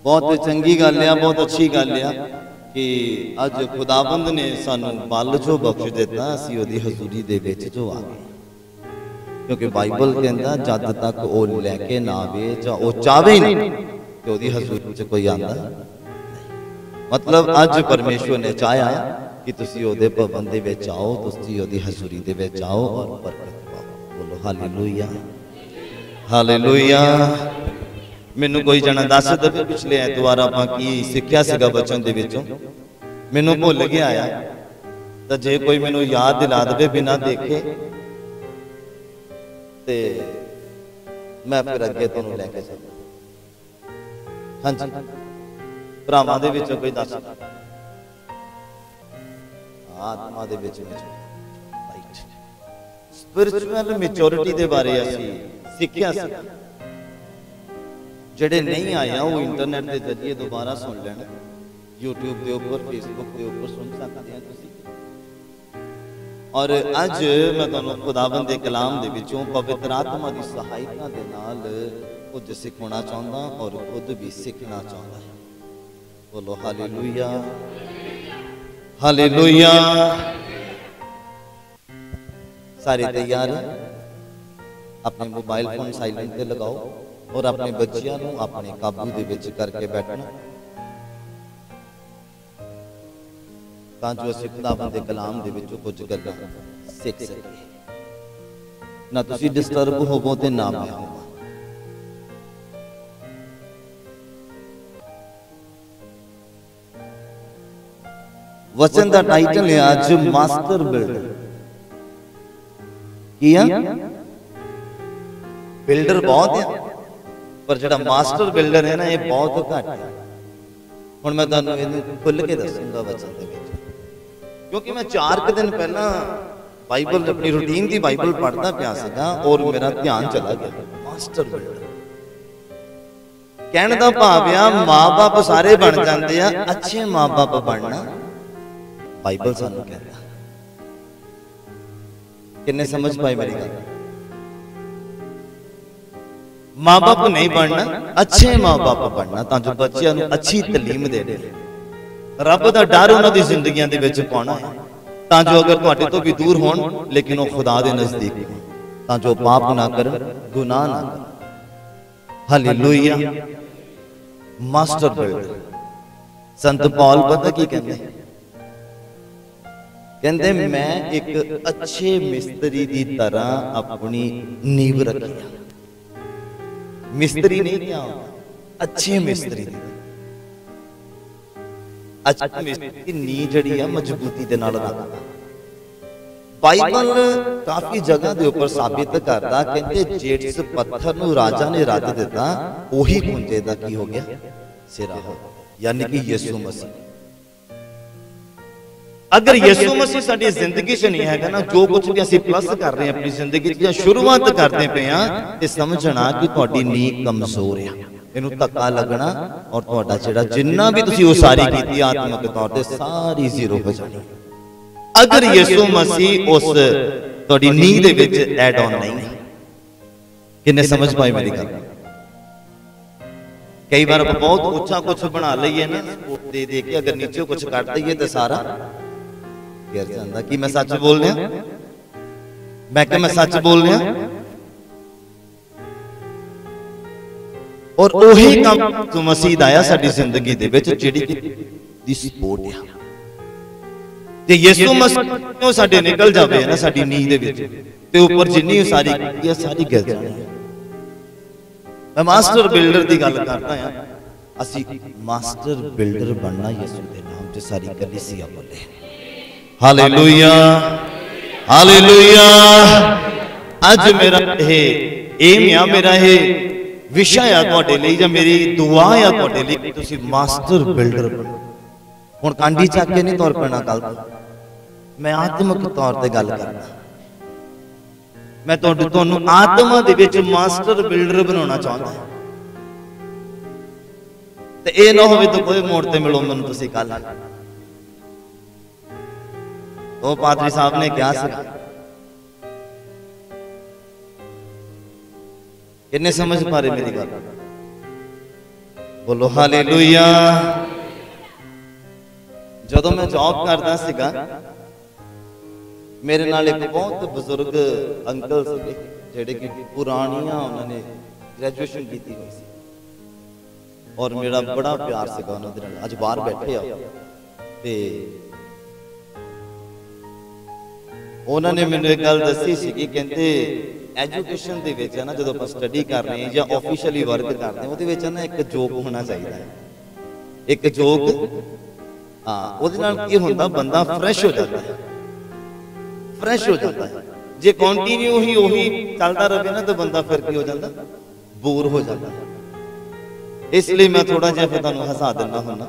बहुत चंगी गल है, बहुत अच्छी गल है कि अज खुदाबंद ने सानू बल जो बख्श दिता, असीं उहदी हजूरी दे विच जो आ गए। क्योंकि बाइबल कहता जद तक वो लैके ना आवे जां वो चाहे ही नहीं तो उहदी हजूरी च कोई आंदा नहीं। मतलब अज परमेश्वर ने चाहा कि तुसीं उहदे भवन दे विच आओ, तुसीं उहदी हजूरी दे विच आओ और बरकत पाओ। बोलो हालेलुया हालेलुया। मैनू कोई जना दस दे पिछले ऐतवार आपां की सिक्ख्या सीगा वचन दे विचों, मैनू भुल गया आ, तो जे कोई मैनू याद दिला दे बिना देखे ते मैं फिर अगे तुहानू लैके चलां। हाँ जी भरावां दे विचों कोई दस आत्मा दे विच स्पिरिचुअल मैच्योरिटी दे बारे असीं सिक्ख्या सी। जेडे नहीं आया वो इंटरनेट के जरिए दोबारा सुन लेना, यूट्यूब के ऊपर फेसबुक के ऊपर सुन सकते हैं तुसीं। और अज मैं तुहानू खुदावंद दे कलाम दे विचों पवित्र आत्मा की सहायता दे नाल कुछ सिखाना चाहता और खुद भी सीखना चाहता है। बोलो हालेलुया हालेलुया। सारे तैयार हैं? अपने मोबाइल फोन साइलेंट पे लगाओ और अपने बच्चियां नूं अपने काबू दे विच करके बैठना, तां जो असीं खुदावंद दे कलाम दे विचों कुछ गल्लां सीख सकीए। ना तुसीं डिस्टर्ब होवो ते ना मैं होवां। वचन दा टाइटल है आज मास्टर बिल्डर। किया बिल्डर बहुत है पर जो मास्टर बिल्डर है ना ये बहुत घट है। हुण मैं तुहानू खुल के दसूंगा वचन दे विच, क्योंकि मैं 4 दिन पहला बाइबल अपनी रूटीन की बाइबल पढ़ता पिया सीगा और मेरा ध्यान चला गया मास्टर बिल्डर। कहने का भाव आ मां बाप सारे बन जाते हैं, अच्छे मां बाप बनना बाइबल सानू कहता। किन्ने समझ पाए मेरी गल? मां बाप नहीं बनना, अच्छे मां बाप बनना तां जो बच्चों को अच्छी तालीम देने, रब का डर उन्हां दी जिंदगियां दे विच पाउणा है, तां जो अगर तुहाडे तो भी दूर होण लेकिन वो खुदा दे नजदीक होण, तां जो पाप ना करन, गुनाह ना करन। हालेलुया। मास्टर बिल्डर संत पौल पता की कहंदे? कहंदे मैं एक अच्छे मिस्त्री की तरह अपनी नींव रखी। मिस्त्री नहीं क्या, अच्छे मिस्त्री दी। अच्छे मिस्त्री की नींव जड़ी है मजबूती दे नाल रखदा। बाइबल काफी जगह दे ऊपर साबित करदा, कहंदे जिस पत्थर नूं राजा ने रख दिता ओही कुंजे दा की हो गया सिरा हो, यानी कि यीशु मसीह। अगर यीशु मसीह साडी जिंदगी च नहीं है ना, जो कुछ भी असीं प्लस कर रहे हैं अपनी जिंदगी च शुरुआत करते पे हैं, ते समझना कि तुहाडी नींव कमजोर है, इहनूं धक्का लगना और तुहाडा जिहड़ा जिन्ना भी तुसीं उसारी कीती आत्मिक तौर ते सारी जीरो हो जानी। अगर यीशु मसीह उस तुहाडी नींव दे विच ऐड ऑन नहीं है। किन्ने समझ पाए मेरी गल? कई बार बहुत ऊंचा कुछ बना लईए ना दे दे के, अगर नीचे कुछ काट दईए तो सारा गिर जाता। कि मैं सच बोल रहा? मैं क्या मैं सच बोल रहा? और ओही काम जो मसीह आया साडी जिंदगी दे विच जिहड़ी दी सपोर्ट है, ते यीशु मसीह क्यों साडे निकल जावे ना साडी नींव दे विच ते ऊपर जिन्नी सारी कीती है सारी गिर जानी है। मैं मास्टर बिल्डर की गल करता हां। असी मास्टर बिल्डर बनना यीशु के नाम से सारी कलीसिया बोले हालेलुया हालेलुया। आज मेरा ये एम या मेरा ये विषय है तुहाडे लई, या मेरी दुआ है तुहाडे लई, तुसी मास्टर बिल्डर बनो। हुण कांडी चक के नहीं तुर पैना गल, मैं आत्मिक तौर ते गल करदा। मैं तुहानू आत्मा दे विच मास्टर बिल्डर बनाना चाहता हूं। ते ए ना होवे तो कोई मोड़ ते मिलो मैनूं तुसीं कल। तो पादरी साहब ने क्या सीखा? किन्ने समझ पा रहे मेरी गल? बोलो हालेलुया। जदों मैं जॉब करता सीगा, मेरे नाल एक बहुत बुजुर्ग अंकल सीगे जेड़े कि पुरानियां उन्होंने ग्रेजुएशन की हुई सी और मेरा बड़ा प्यार सीगा उन्हां दे नाल। अज बाहर बैठे आ ते उन्होंने मैंने एक गल दसी सी कि कहते एजुकेशन दे विच ना जदों आपां स्टडी कर रहे हैं या ऑफिशियली वर्क कर रहे हैं उहदे विच ना एक जोक होना चाहिए है। एक जोक हाँ उहदे नाल की हुंदा बंदा फ्रैश हो जाता है, फ्रैश हो जाता है। जे कंटिन्यू ही वही चलता रहे ना तो बंदा फिर की हो जाता, बोर हो जाता है। इसलिए मैं थोड़ा जिहा फिर तुहानूं हसा दिंदा हुंदा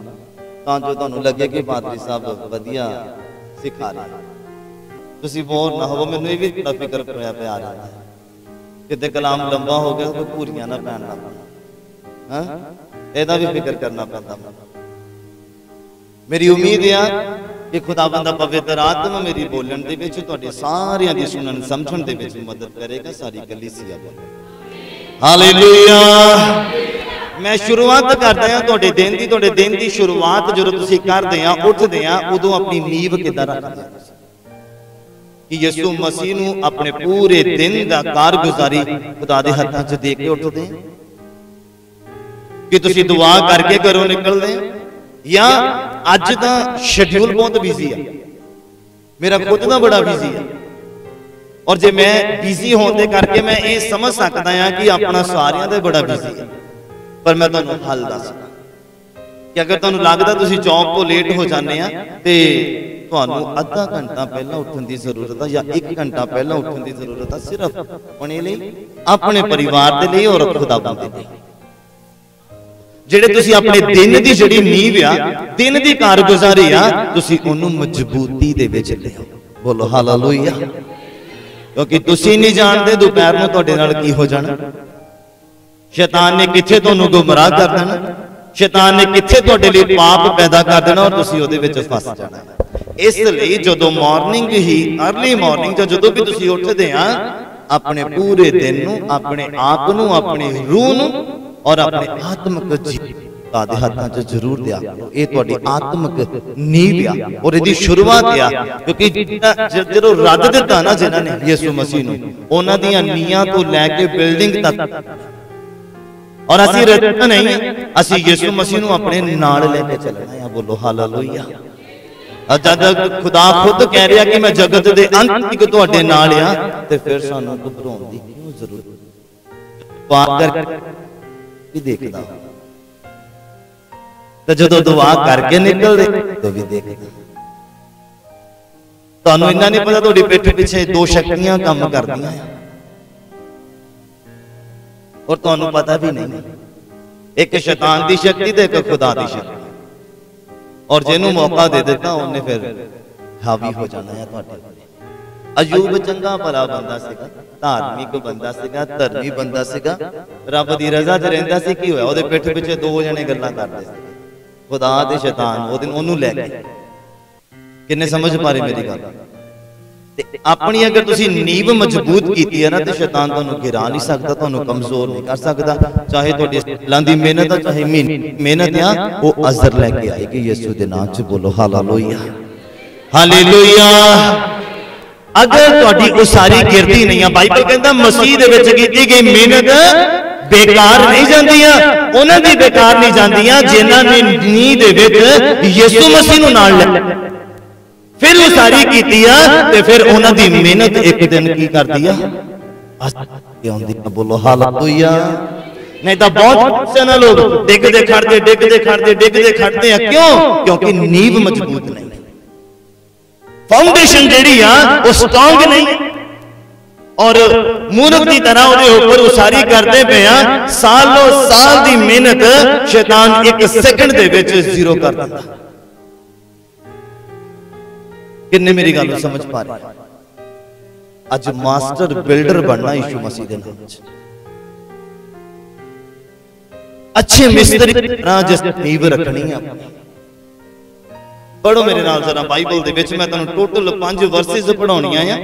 तां जो तुहानूं लगे कि पादरी साहब वधिया सिखा रहे। तुसीं बोर ना हो, मैनूं ये भी बड़ा फिक्र होया पिया आ जाता है किते कलाम लंबा हो गया कोई भूरियां ना पैण लग पैण, हां इहदा भी फिक्र करना पैंदा। मेरी उम्मीद है कि खुदावंद दा पवित्र आत्मा मेरी बोलण दे विच तुहाडे सारियां दी सुनन समझण दे विच मदद करेगा। सारी कलीसिया बोले हालेलुया। मैं शुरुआत करदा हां तुहाडे दिन दी शुरुआत जदों तुसीं करदे आ उठदे आ उदों अपनी नींव किदां रखदे आ कि यीशु मसीह नूं अपने पूरे दिन दा कारगुजारी खुदा दे हत्थां च दे के उठदे कि तुसीं दुआ करके घरों निकलदे या अज दा शेड्यूल बहुत बिजी है, मेरा खुद दा बड़ा बिजी है और जे मैं बिजी होने करके मैं ये समझ सकता हां कि अपना सारियां दा बड़ा बिजी है। पर मैं तुहानूं हल दसदा कि अगर तुहानूं लगदा तुसीं जॉब तो लेट हो जाने आ ते तुहानूं आधा घंटा पहला उठण दी जरूरत है या 1 घंटा पहला उठण दी जरूरत है, सिर्फ अपने लिए, अपने परिवार दे लिए और खुदावंद दे लिए। जेड़े तुसीं अपने दिन दी जिहड़ी नींव आ, दिन दी कारगुजारी आ, तुसीं ओनूं मजबूती दे विच लिओ। बोलो हालेलुया। क्योंकि तुसीं नहीं जानदे दोपहर नूं तुहाडे नाल की हो जाना। शैतान ने किथे तुहानूं गुमराह कर देना, शैतान ने किथे तुहाडे लिए पाप पैदा कर देना और तुसीं ओहदे विच फस जाना। इसलिए जदों मॉर्निंग ही अर्ली मॉर्निंग जदों भी तुसीं उठदे आ अपने पूरे दिन नूं, अपने आप नूं, अपनी रूह नूं और अपने आत्मक जीवन दे हत्थां च जरूर दिया करो। ये तुहाडी आत्मक नींव आ और इहदी शुरुआत आ। क्योंकि जदों रद दिता ना जिन्हां ने यीशु मसीह नूं, उन्हां दीयां नीआं तो लैके बिल्डिंग तक और असीं रद्द नहीं, असीं यीशु मसीह नूं अपने नाल लेके चलना है। बोलो हालेलुया। जब खुदा खुद कह रहा कि मैं जगत दे अंत तक तुहाडे नाल आ ते फिर सानूं घबराउण दी क्यों जरूरत? पार कर भी देखदा ते जदों दुआ करके निकलदे तो भी देखदा। तुहानूं इन्ना नहीं पता तुहाडी पिठ पिछे दो शक्तियां काम करदियां और तुहानूं पता भी नहीं। एक शैतान दी शक्ति ते एक खुदा दी शक्ति। और जिन्हों मौका दे देता उन्हें फिर हावी हो जाना है तुहाडे। अयूब चंगा भला बंदा सीगा, धार्मिक बंदा सीगा, धर्मी बंदा सीगा, रब दी रज़ा च रहिंदा सी। की होया ओहदे पिठ पिछे दो जने गल्लां करदे सी, खुदा ते शैतान। ओह दिन ओनू लै गए। किन्ने समझ पा रहे मेरी गल? अपनी अगर तुसी नींव मजबूत कीती है ना तो शैतान तुहानूं गिरा नहीं सकता, तुहानूं कमजोर नहीं कर सकता। चाहे तुहाडी सालां दी मेहनत है, चाहे मेहनत आ, वो अजर लैके आएगी यीशु दे नाम च। बोलो हालेलुया। हालेलुया। अगर तुहाडी उसारी गिरदी नहीं है, बाइबल कहंदा मसीह दे विच कीती गई मेहनत बेकार नहीं जांदियां, उन्हां दी बेकार नहीं जांदियां जिन्हां ने नींह दे विच यीशु मसीह नूं नाल लै फिर उसारी की ते फिर उन्हां दी मेहनत एक दिन की करदी आ। बोलो हालेलुया। नहीं तो बहुत से ना लोग डिगदे खड़दे डिगदे खड़दे डिगदे खड़दे हैं। क्यों? क्योंकि नींव मजबूत नहीं, फाउंडेशन जेड़ी आ वो स्ट्रांग नहीं और मूर्ख की तरह उहदे ऊपर उसारी करते पे आ। सालों साल दी मेहनत शैतान एक सेकंड दे विच जीरो कर दिंदा। किन्ने मेरी गल समझ पा रहे? अज मास्टर बिल्डर बनना यीशु मसीह दे नाम च, अच्छे मिस्त्री की तरह जिस नींव रखनी है। पढ़ो मेरे नाल जरा बाइबल दे विच, मैं तुहानूं टोटल 5 वर्सेस पढ़ाउणियां आ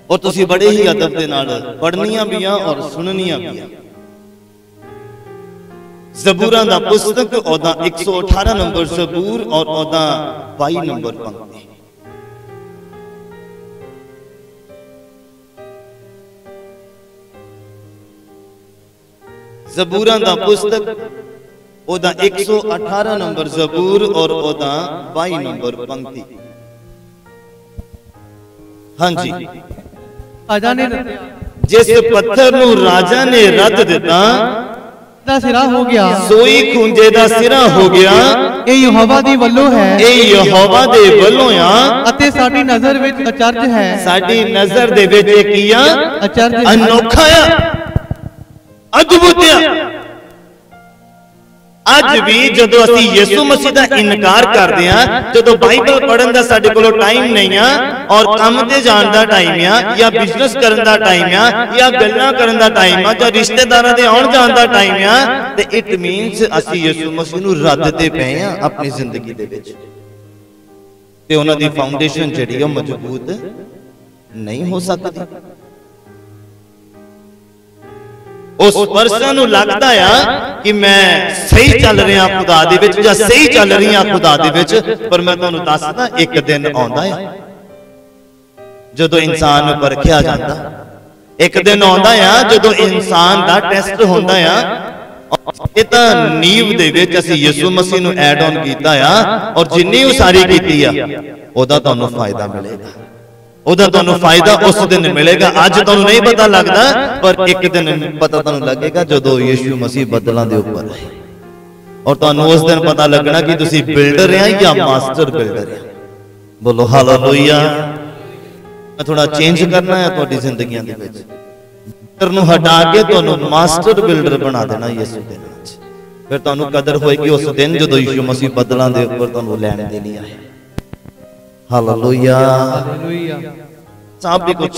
और तुसीं बड़े ही अदब दे नाल पढ़नियां भी आ और सुननियां भी आ। ਜ਼ਬੂਰਾਂ ਦਾ ਪੁਸਤਕ ਉਹਦਾ 118 ਨੰਬਰ ਜ਼ਬੂਰ और ਉਹਦਾ 22 ਨੰਬਰ ਪੰਕਤੀ। ਜ਼ਬੂਰਾਂ ਦਾ ਪੁਸਤਕ ਉਹਦਾ 118 ਨੰਬਰ ਜ਼ਬੂਰ और ਉਹਦਾ 22 ਨੰਬਰ ਪੰਕਤੀ। ਹਾਂਜੀ, राजा ने जिस पत्थर नूं राजा ने रद दिता दा सिरा हो गया, सोई खूंजे दा सिरा हो गया। ਇਹ ਯਹੋਵਾ ਦੀ ਵੱਲੋਂ ਹੈ, ਇਹ ਯਹੋਵਾ ਦੇ ਵੱਲੋਂ ਆ ਅਤੇ ਸਾਡੀ ਨਜ਼ਰ ਵਿੱਚ ਅਚਰਜ ਹੈ। ਸਾਡੀ ਨਜ਼ਰ ਦੇ ਵਿੱਚ ਇਹ ਕੀ ਆ? ਅਚਰਜ ਹੈ, ਅਨੋਖਾ ਆ, ਅਦਭੁਤ ਆ। ਅੱਜ ਵੀ ਜਦੋਂ ਅਸੀਂ ਯਿਸੂ ਮਸੀਹ ਦਾ ਇਨਕਾਰ ਕਰਦੇ ਆ, ਜਦੋਂ ਬਾਈਬਲ ਪੜ੍ਹਨ ਦਾ ਸਾਡੇ ਕੋਲ ਟਾਈਮ ਨਹੀਂ ਆ ਔਰ ਕੰਮ ਤੇ ਜਾਣ ਦਾ ਟਾਈਮ ਆ ਜਾਂ ਬਿਜ਼ਨਸ ਕਰਨ ਦਾ ਟਾਈਮ ਆ ਜਾਂ ਗੱਲਾਂ ਕਰਨ ਦਾ ਟਾਈਮ ਆ ਜਾਂ ਰਿਸ਼ਤੇਦਾਰਾਂ ਦੇ ਆਉਣ ਜਾਣ ਦਾ ਟਾਈਮ ਆ, ਤੇ ਇਟ ਮੀਨਸ ਅਸੀਂ ਯਿਸੂ ਮਸੀਹ ਨੂੰ ਰੱਦ ਤੇ ਪਏ ਆ ਆਪਣੀ ਜ਼ਿੰਦਗੀ ਦੇ ਵਿੱਚ, ਤੇ ਉਹਨਾਂ ਦੀ ਫਾਊਂਡੇਸ਼ਨ ਜਿਹੜੀ ਉਹ ਮਜ਼ਬੂਤ ਨਹੀਂ ਹੋ ਸਕਦੀ। उस पर्सन ਨੂੰ लगता है कि मैं सही चल रहा खुदा दे विच ਜਾਂ सही चल रही हां खुदा दे विच, पर मैं ਤੁਹਾਨੂੰ ਦੱਸਦਾ ਇੱਕ ਦਿਨ ਆਉਂਦਾ ਹੈ ਜਦੋਂ ਇਨਸਾਨ ਨੂੰ ਪਰਖਿਆ ਜਾਂਦਾ। ਇੱਕ ਦਿਨ ਆਉਂਦਾ ਹੈ ਜਦੋਂ ਇਨਸਾਨ ਦਾ ਟੈਸਟ ਹੁੰਦਾ ਹੈ। ਇਹ ਤਾਂ ਨੀਵ ਦੇ ਵਿੱਚ ਅਸੀਂ ਯਿਸੂ ਮਸੀਹ ਨੂੰ ਐਡ ਆਨ ਕੀਤਾ ਆ ਔਰ ਜਿੰਨੀ ਉਸਾਰੀ ਕੀਤੀ ਆ ਉਹਦਾ ਤੁਹਾਨੂੰ ਫਾਇਦਾ ਮਿਲੇਗਾ, ਉਹਦਾ ਤੁਹਾਨੂੰ ਫਾਇਦਾ ਉਸ ਦਿਨ ਮਿਲੇਗਾ। ਅੱਜ ਤੁਹਾਨੂੰ ਨਹੀਂ ਪਤਾ ਲੱਗਦਾ, ਪਰ ਇੱਕ ਦਿਨ ਪਤਾ ਤੁਹਾਨੂੰ ਲੱਗੇਗਾ ਜਦੋਂ ਯਿਸੂ ਮਸੀਹ ਬੱਦਲਾਂ ਦੇ ਉੱਪਰ ਆਏ ਔਰ ਤੁਹਾਨੂੰ ਉਸ ਦਿਨ ਪਤਾ ਲੱਗਣਾ ਕਿ ਤੁਸੀਂ ਬਿਲਡਰ ਆ ਜਾਂ ਮਾਸਟਰ ਬਿਲਡਰ ਆ। ਬੋਲੋ ਹਾਲੇਲੂਇਆ। ਮੈਂ ਥੋੜਾ ਚੇਂਜ ਕਰਨਾ ਹੈ ਤੁਹਾਡੀ ਜ਼ਿੰਦਗੀਆਂ ਦੇ ਵਿੱਚ, ਬਿਲਡਰ ਨੂੰ ਹਟਾ ਕੇ ਤੁਹਾਨੂੰ ਮਾਸਟਰ ਬਿਲਡਰ ਬਣਾ ਦੇਣਾ ਯਿਸੂ ਦੇ ਨਾਮ 'ਚ। ਫਿਰ ਤੁਹਾਨੂੰ ਕਦਰ ਹੋਏਗੀ ਉਸ ਦਿਨ ਜਦੋਂ ਯਿਸੂ ਮਸੀਹ ਬੱਦਲਾਂ ਦੇ ਉੱਪਰ ਤੁਹਾਨੂੰ ਲੈਣ ਦੇ ਲਈ ਆਏ। Hallelujah hallelujah. ਸਾਬ ਵੀ ਕੁਝ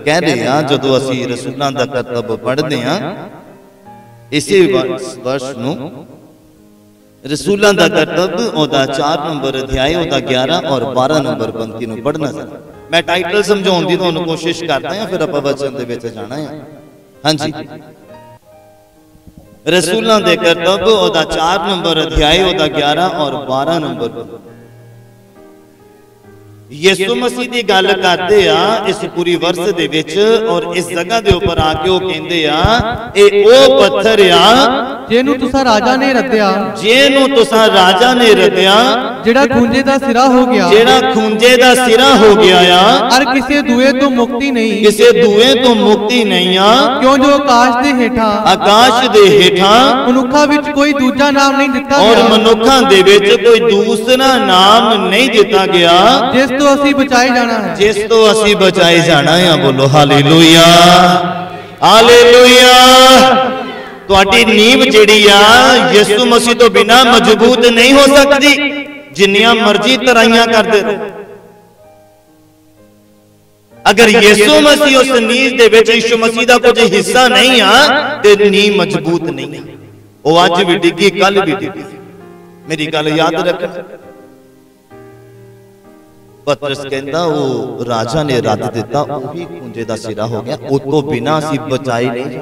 ਕਹਿ ਰਹੇ ਆ ਜਦੋਂ ਅਸੀਂ ਰਸੂਲਾਂ ਦਾ ਕਰਤੱਵ ਪੜ੍ਹਦੇ ਆ, ਇਸੇ ਵਰਸ਼ ਨੂੰ ਰਸੂਲਾਂ ਦਾ ਕਰਤੱਵ ਉਹਦਾ 4 ਨੰਬਰ ਅਧਿਆਇ ਉਹਦਾ 11 ਔਰ 12 ਨੰਬਰ ਪੰਕਤੀ ਨੂੰ ਪੜ੍ਹਨਾ ਚਾਹੁੰਦਾ। ਮੈਂ ਟਾਈਟਲ ਸਮਝਾਉਣ ਦੀ ਤੁਹਾਨੂੰ ਕੋਸ਼ਿਸ਼ ਕਰਦਾ ਹਾਂ, ਫਿਰ ਆਪਾਂ ਵਚਨ ਦੇ ਵਿੱਚ ਜਾਣਾ ਹੈ। ਹਾਂਜੀ, ਰਸੂਲਾਂ ਦੇ ਕਰਤੱਵ ਉਹਦਾ 4 ਨੰਬਰ ਅਧਿਆਇ ਉਹਦਾ 11 ਔਰ 12 ਨੰਬਰ ਪੰਕਤੀ। ਯਿਸੂ ਮਸੀਹ ਦੀ ਗੱਲ ਕਰਦੇ ਆ ਇਸ ਪੂਰੀ ਵਰਸ ਦੇ ਵਿੱਚ ਔਰ ਇਸ ਜਗ੍ਹਾ ਦੇ ਉੱਪਰ ਆ ਕੇ ਉਹ ਕਹਿੰਦੇ ਆ ਇਹ ਉਹ ਪੱਥਰ ਆ ਜਿਹਨੂੰ ਤੁਸਾਂ ਰਾਜਾ ਨੇ ਰੱਦਿਆ, ਜਿਹਨੂੰ ਤੁਸਾਂ ਰਾਜਾ ਨੇ ਰੱਦਿਆ, ਜਿਹੜਾ ਖੂੰਜੇ ਦਾ ਸਿਰਾ ਹੋ ਗਿਆ, ਜਿਹੜਾ ਖੂੰਜੇ ਦਾ ਸਿਰਾ ਹੋ ਗਿਆ ਆ, ਔਰ ਕਿਸੇ ਦੂਏ ਤੋਂ ਮੁਕਤੀ ਨਹੀਂ, ਕਿਸੇ ਦੂਏ ਤੋਂ ਮੁਕਤੀ ਨਹੀਂ ਆ, ਕਿਉਂ ਜੋ ਆਕਾਸ਼ ਦੇ ਹੇਠਾਂ, ਆਕਾਸ਼ ਦੇ ਹੇਠਾਂ ਮਨੁੱਖਾਂ ਵਿੱਚ ਕੋਈ ਦੂਜਾ ਨਾਮ ਨਹੀਂ ਦਿੱਤਾ ਔਰ ਗਿਆ, ਮਨੁੱਖਾਂ ਦੇ ਵਿੱਚ ਕੋਈ ਦੂਸਰਾ ਨਾਮ ਨਹੀਂ ਦਿੱਤਾ ਗਿਆ ਜਿਸ ਤੋਂ ਅਸੀਂ ਬਚਾਏ ਜਾਣਾ ਹੈ, ਜਿਸ ਤੋਂ ਅਸੀਂ ਬਚਾਏ ਜਾਣਾ ਆ। ਬੋਲੋ ਹਾਲੇਲੂਇਆ ਹਾਲੇਲੂਇਆ। ਤੁਹਾਡੀ ਨੀਂव ਜਿਹੜੀ ਆ ਯਿਸੂ ਮਸੀਹ ਤੋਂ ਬਿਨਾ ਮਜ਼ਬੂਤ ਨਹੀਂ ਹੋ ਸਕਦੀ, ਜਿੰਨੀਆਂ ਮਰਜ਼ੀ ਤਰਾਈਆਂ ਕਰਦੇ ਰਹੋ। ਅਗਰ ਯਿਸੂ ਮਸੀਹ ਉਸ ਨੀਂव ਦੇ ਵਿੱਚ ਯਿਸੂ ਮਸੀਹ ਦਾ ਕੁਝ ਹਿੱਸਾ ਨਹੀਂ ਆ ਤੇ ਨੀਂव ਮਜ਼ਬੂਤ ਨਹੀਂ ਆ। ਉਹ ਅੱਜ ਵੀ ਡਿੱਗੀ, ਕੱਲ ਵੀ ਡਿੱਗੀ। ਮੇਰੀ ਗੱਲ ਯਾਦ ਰੱਖਣਾ। ਪਤਰਸ ਕਹਿੰਦਾ ਉਹ ਰਾਜਾ ਨੇ ਰੱਦ ਦਿੱਤਾ, ਉਹੀ ਖੂੰਜੇ ਦਾ ਸਿਰਾ ਹੋ ਗਿਆ। ਉਸ ਤੋਂ ਬਿਨਾ ਅਸੀਂ ਬਚਾਏ ਨਹੀਂ,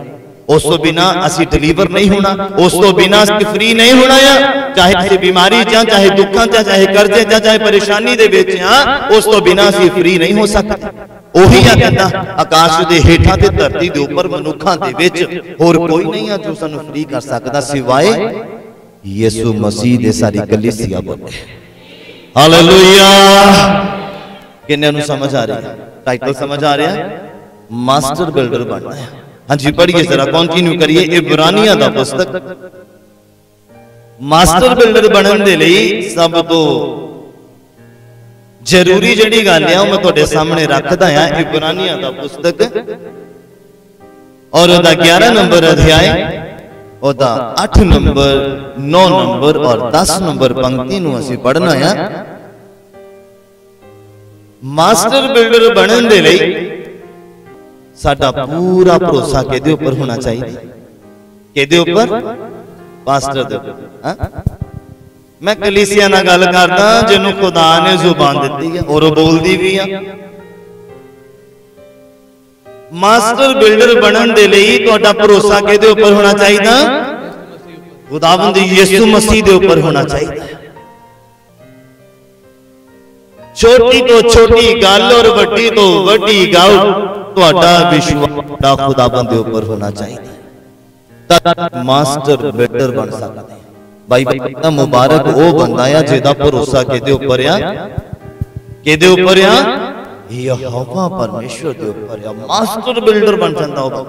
ਉਸ ਤੋਂ ਬਿਨਾ ਅਸੀਂ ਡਿਲੀਵਰ ਨਹੀਂ ਹੋਣਾ, ਉਸ ਤੋਂ ਬਿਨਾ ਅਸੀਂ ਫ੍ਰੀ ਨਹੀਂ ਹੋਣਾ ਆ। ਚਾਹੇ ਕਿਸੇ ਬਿਮਾਰੀ ਚ, ਚਾਹੇ ਦੁੱਖਾਂ ਚ, ਚਾਹੇ ਕਰਜ਼ੇ ਚ, ਚਾਹੇ ਪਰੇਸ਼ਾਨੀ ਦੇ ਵਿੱਚ ਆ, ਉਸ ਤੋਂ ਬਿਨਾ ਅਸੀਂ ਫ੍ਰੀ ਨਹੀਂ ਹੋ ਸਕਦੇ। ਉਹੀ ਆ ਕਹਿੰਦਾ ਆਕਾਸ਼ ਦੇ ਹੇਠਾਂ ਤੇ ਧਰਤੀ ਦੇ ਉੱਪਰ ਮਨੁੱਖਾਂ ਦੇ ਵਿੱਚ ਹੋਰ ਕੋਈ ਨਹੀਂ ਆ ਜੋ ਸਾਨੂੰ ਫ੍ਰੀ ਕਰ ਸਕਦਾ ਸਿਵਾਏ ਯਿਸੂ ਮਸੀਹ ਦੇ। ਸਾਰੀ ਕਲੀਸਿਆ ਬੋਲੇ ਹਾਲੇਲੂਇਆ। ਕਿੰਨੇ ਨੂੰ ਸਮਝ ਆ ਰਹੀ ਹੈ? ਟਾਈਟਲ ਸਮਝ ਆ ਰਿਹਾ? ਮਾਸਟਰ ਬਿਲਡਰ ਬਣਨਾ ਹੈ। ਹਾਂਜੀ ਪੜ੍ਹੀਏ ਜ਼ਰਾ, ਕੰਟੀਨਿਊ ਕਰੀਏ। ਇਬਰਾਨੀਆਂ ਦਾ ਪੁਸਤਕ। ਮਾਸਟਰ ਬਿਲਡਰ ਬਣਨ ਦੇ ਲਈ ਸਭ ਤੋਂ ਜ਼ਰੂਰੀ ਜਿਹੜੀ ਗੱਲ ਹੈ ਉਹ ਮੈਂ ਤੁਹਾਡੇ ਸਾਹਮਣੇ ਰੱਖਦਾ ਹਾਂ। ਇਬਰਾਨੀਆਂ ਦਾ ਪੁਸਤਕ ਔਰ ਉਹਦਾ 11 ਨੰਬਰ ਅਧਿਆਇ ਉਹਦਾ 8 ਨੰਬਰ 9 ਨੰਬਰ ਔਰ 10 ਨੰਬਰ ਪੰਕਤੀ ਨੂੰ ਅਸੀਂ ਪੜ੍ਹਨਾ ਹੈ। ਮਾਸਟਰ ਬਿਲਡਰ ਬਣਨ ਦੇ ਲਈ ਸਾਡਾ ਪੂਰਾ ਭਰੋਸਾ ਕਿਹਦੇ ਉੱਪਰ ਹੋਣਾ ਚਾਹੀਦਾ? ਕਿਹਦੇ ਉੱਪਰ? ਪਾਸਟਰ ਦੇ ਉੱਪਰ। ਮੈਂ ਕਲੀਸਿਆ ਨਾਲ ਗੱਲ ਕਰਦਾ ਜਿਹਨੂੰ ਖੁਦਾ ਨੇ ਜ਼ੁਬਾਨ ਦਿੱਤੀ ਹੈ ਔਰ ਉਹ ਬੋਲਦੀ ਵੀ ਆ। ਮਾਸਟਰ ਬਿਲਡਰ ਬਣਨ ਦੇ ਲਈ ਤੁਹਾਡਾ ਭਰੋਸਾ ਕਿਹਦੇ ਉੱਪਰ ਹੋਣਾ ਚਾਹੀਦਾ? खुदावंद यीशु मसीह के ऊपर होना चाहिए। छोटी तो छोटी गल और वड्डी तो वड्डी गल तुहाडा विश्वास खुदावंद के ऊपर होना चाहिए, तद मास्टर बिल्डर बन सकते हैं। बाइबल दा मुबारक वो बंदा है जिहदा भरोसा किहदे ऊपर आ, किहदे ऊपर आ, यहोवा परमेश्वर के ऊपर आ। मास्टर बिल्डर बन जाता हो।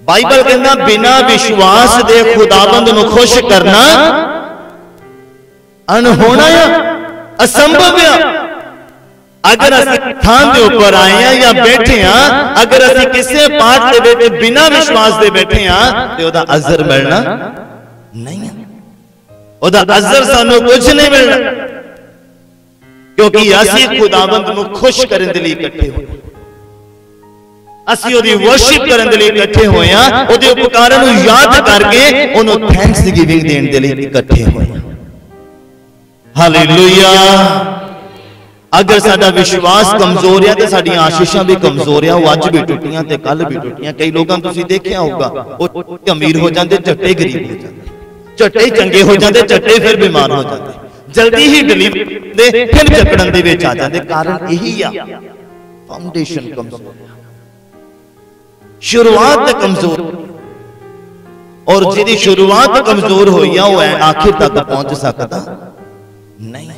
बाइबल कहना बिना विश्वास दे खुदाबंद नूं खुश करना अनहोना है, असंभव है। अगर असं थान के ऊपर आए हैं या बैठे हैं, अगर असं किसी पाठ के विच बिना विश्वास दे बैठे हैं तो उहदा अजर मिलना नहीं है, उहदा अजर सानू कुछ नहीं मिलना, क्योंकि असी खुदाबंद नूं खुश करने के लिए इकट्ठे होए, असी ओदी वर्शिप करने के लिए इकट्ठे होए हैं, ओदे उपकारां नूं याद करके ओनू थैंक्स गिविंग देने के लिए इकट्ठे होए हैं। हालेलुया। अगर साडा विश्वास कमजोर है तो साडी आशीषां भी कमजोर है, वो अज भी टुटियां ते कल भी टुटियां। कई लोगों तुसीं देखिया होगा, वो अमीर हो जाते झट्टे गरीब हो जाते, झट्टे ही चंगे हो जाते झट्टे फिर बीमार हो जाते, जल्दी ही डिलीवर फिर जकड़न दे विच आ जाते। कारण यही आ, फाउंडेशन कमजोर, शुरुआत कमजोर, और जिहदी शुरुआत कमजोर होई आ वो आखिर तक पहुंच सकता नहीं,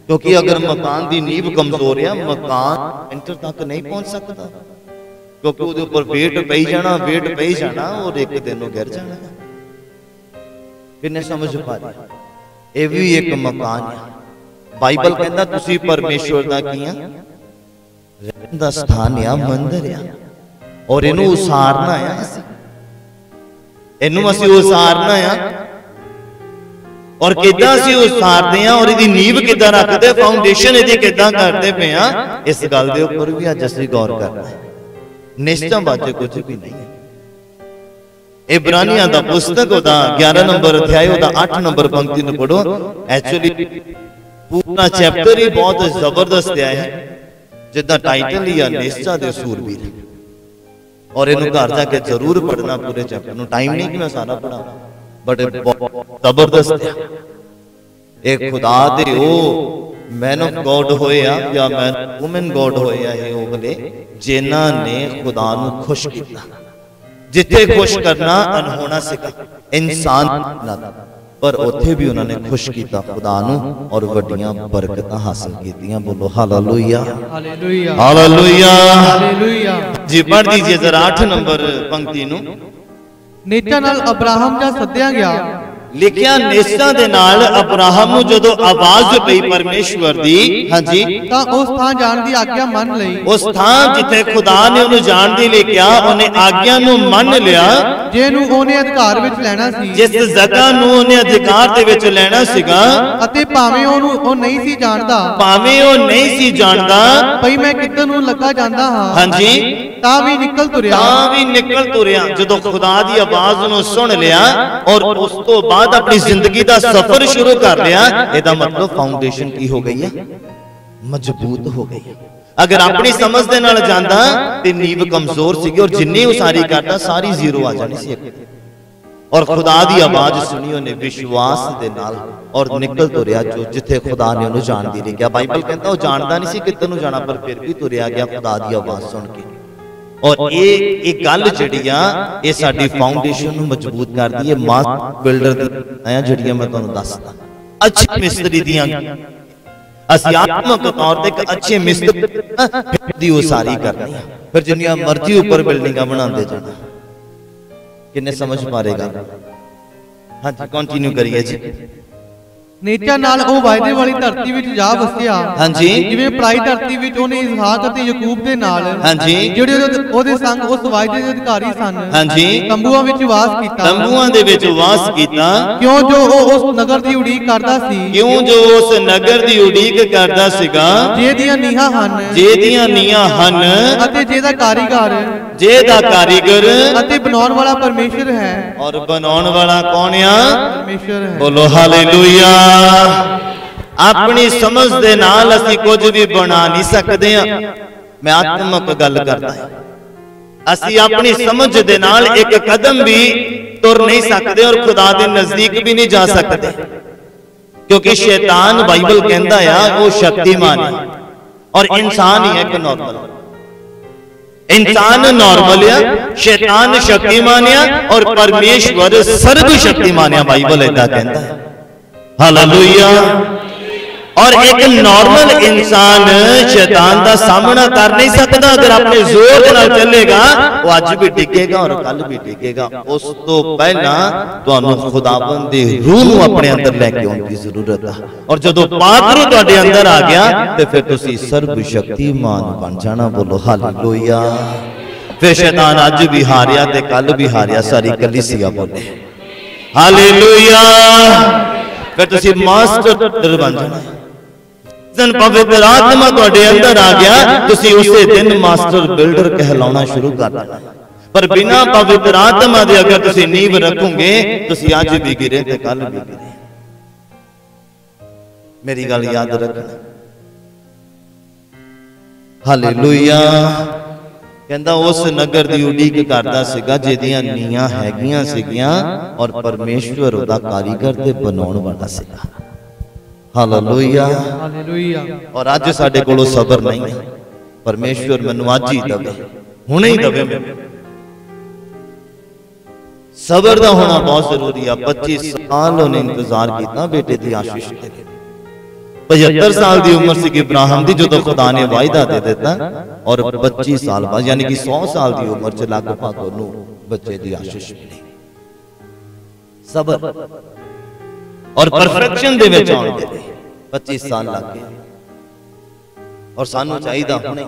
क्योंकि अगर मकान की नींव कमजोर है मकान एंटर तक नहीं पहुंच सकता, क्योंकि उसके ऊपर वेट पई जाना, वेट पई जाना और एक दिन गिर जाना। किन्ने समझ पा रहे? ये भी एक मकान है। बाइबल कहता तुसी परमेश्वर दा की रहन दा स्थान है, मंदिर है, और इनू उसारना है, इनू असीं उसारना है। और किदां असीं उसारदे हां और इहदी नींव किदां रखदे, फाउंडेशन इहदी किदां करदे पे हां, इस गल दे उपर भी अज असीं गौर करना है। निश्चय बातें कुछ भी नहीं है। इब्रानियां दा पुस्तक ओदा 11 नंबर अध्याय ओदा 8 नंबर पंक्ति नूं पढ़ो। एक्चुअली पूरा चैप्टर ही बहुत जबरदस्त है, जिदा टाइटल ही है निश्चय दे सूरवीर, और इनू घर जाके जरूर पढ़ना पूरे चैप्टर नूं। टाइम नहीं कि मैं सारा पढ़ा, बट जबरदस्त है। एक खुदा दे ओ मैन ऑफ गॉड होया या मैन वुमन गॉड होया है ओगले जिन्हां ने खुदा नूं खुश कीता। जिथे खुश करना अनहोना सिखा इंसान ना, पर उथे भी उन्होंने खुश कीता खुदा नूं और वड्डियां बरकतां हासिल कीतियां। बोलो हालेलुया, हालेलुया, हालेलुया, हालेलुया। जी पढ़ दीजिए जरा 8 नंबर पंक्ति नूं। नेचा नाल अब्राहम जा सद्या गया, लिखिया नेसा दे नाल अब्राहम नूं जदों आवाज पई परमेश्वर दी, हां जी, तां उस थां जाण दी आज्ञा मन लई। उस थां जिथे खुदा ने उन्हें जाण दी ले किया, उन्हें आज्ञा नूं मन लिया, जेनू ओने अधिकार विच लेना सी, जिस जगह नूं उन्हें अधिकार दे विच लेना सीगा, अते भावें ओनू ओ नहीं सी जाणदा, भावें ओ नहीं सी जाणदा भई मैं किधर नूं लगा जांदा हां, हां जी, तां भी निकल तुरिया, तां भी निकल तुरिया। जदों खुदा दी आवाज नूं सुन लिया और उस तो बाद अपनी जिंदगी का सफर शुरू कर लिया, इसदा मतलब फाउंडेशन की हो गई है, मजबूत हो गई है। अगर अपनी समझ दे नाल जांदा ते नींव कमजोर सी और जिन्नी उसारी करता सारी जीरो आ जानी सी, और खुदा दी आवाज सुनी उन्हें विश्वास दे नाल और निकल तुरिया जो जिथे खुदा ने उन्हें जान दी गया। बाइबल कहता वो जानता नहीं सी किधर नूं जाना, पर फिर भी तुरिया गया खुदा दी आवाज सुन के। और ये गल जिहड़ी आ ये साडी फाउंडेशन नूं मजबूत करदी है। मास्टर बिल्डर दी जिहड़ियां मैं तुहानूं दसदा, अच्छे मिस्त्री दियां असीं आत्मक तौर ते एक अच्छे मिस्त्री दी उसारी करनी है, फिर जिन्नियां मर्जी ऊपर बिल्डिंगां बनांदे जाना। किन्ने समझ पारेगा? हां जी, कंटिन्यू करिए जी। नेचा नाल ओ वायदे वाली धरती विच जा वसिया, हां जी, जिवें पराई धरती विच ओने इसहाक अते याकूब दे नाल, हां जी, जेहड़े ओदे संग उस वायदे दे अधिकारी सन, हां जी, तंबूआं विच वास कीता, तंबूआं दे विच वास कीता, क्यों जो ओ उस नगर दी उड़ीक करदा सी, क्यों जो उस नगर दी उड़ीक करदा सीगा, जेदियां नीहां हन, जेदियां नीहां हन, अते जेदा कारीगर, जेदा कारीगर अते बनाउण वाला परमेश्वर है। और बनाउण वाला कौन है? परमेश्वर है। बोलो हालेलुया। अपनी समझ दे नाल असीं कुछ भी बना नहीं सकते हैं। मैं आत्मक गल करदा हां, असीं अपनी समझ दे नाल एक कदम भी तुर नहीं सकते और खुदा के नजदीक भी नहीं जा सकते, क्योंकि शैतान बाइबल कहता है वो शक्तिमान है और इंसान ही है एक नॉर्मल। इंसान नॉर्मल है, शैतान शक्तिमान है और परमेश्वर सर्व शक्तिमान है, बाइबल ऐसा कहता है। हालेलुया। और एक नॉर्मल इंसान शैतान का सामना कर नहीं सकता, अगर अपने जोर के नाल चलेगा वो आज भी टिकेगा और कल भी टिकेगा। उस तो पहला तुहानू खुदावंद दी रूह नू अपने अंदर लेके आने की जरूरत है, और जदों पाक रूह तुहाडे अंदर आ गया तो फिर तुसी सर्व शक्तिमान बन जाना। बोलो हालेलुया। फिर शैतान आज भी हारिया ते कल भी हारिया, सारी कलीसिया बोले हालेलुया। फिर तुसी मास्टर बन जाना। जन पवित्र आत्मा तुहाडे अंदर आ गया, तुसी उसे दिन मास्टर बिल्डर कहलाना शुरू कर देना। पर बिना पवित्र आत्मा दे अगर तुसी नींव रखोगे, तुसी आज भी गिरे ते कल भी गिरे। मेरी गल याद रखना। हालेलुया। कहंदा उस नगर दी उडीक करदा सीगा जिहदियां नीआं हैगियां सीगियां और परमेश्वर उहदा कारीगर ते बनाउण वाला सीगा। हालेलुया। हालेलुया। और अज साडे कोलों सबर नहीं है। परमेश्वर मैनूं अज ही दवे, हुणे ही दवे। सबर दा होना बहुत जरूरी है। 25 साल उन्हें इंतजार किया बेटे की आशीष के लिए। 75 साल की उम्र सी इब्राहिम की जो खुदा ने वायदा दे दिता, और 25 साल बाद यानी कि 100 साल की उम्र च लगभग उन्होंने बच्चे की आशीष मिली। सबर और परफेक्शन दे विच आउण दे 25 साल लग गए, और सानू चाहिदा हुणे।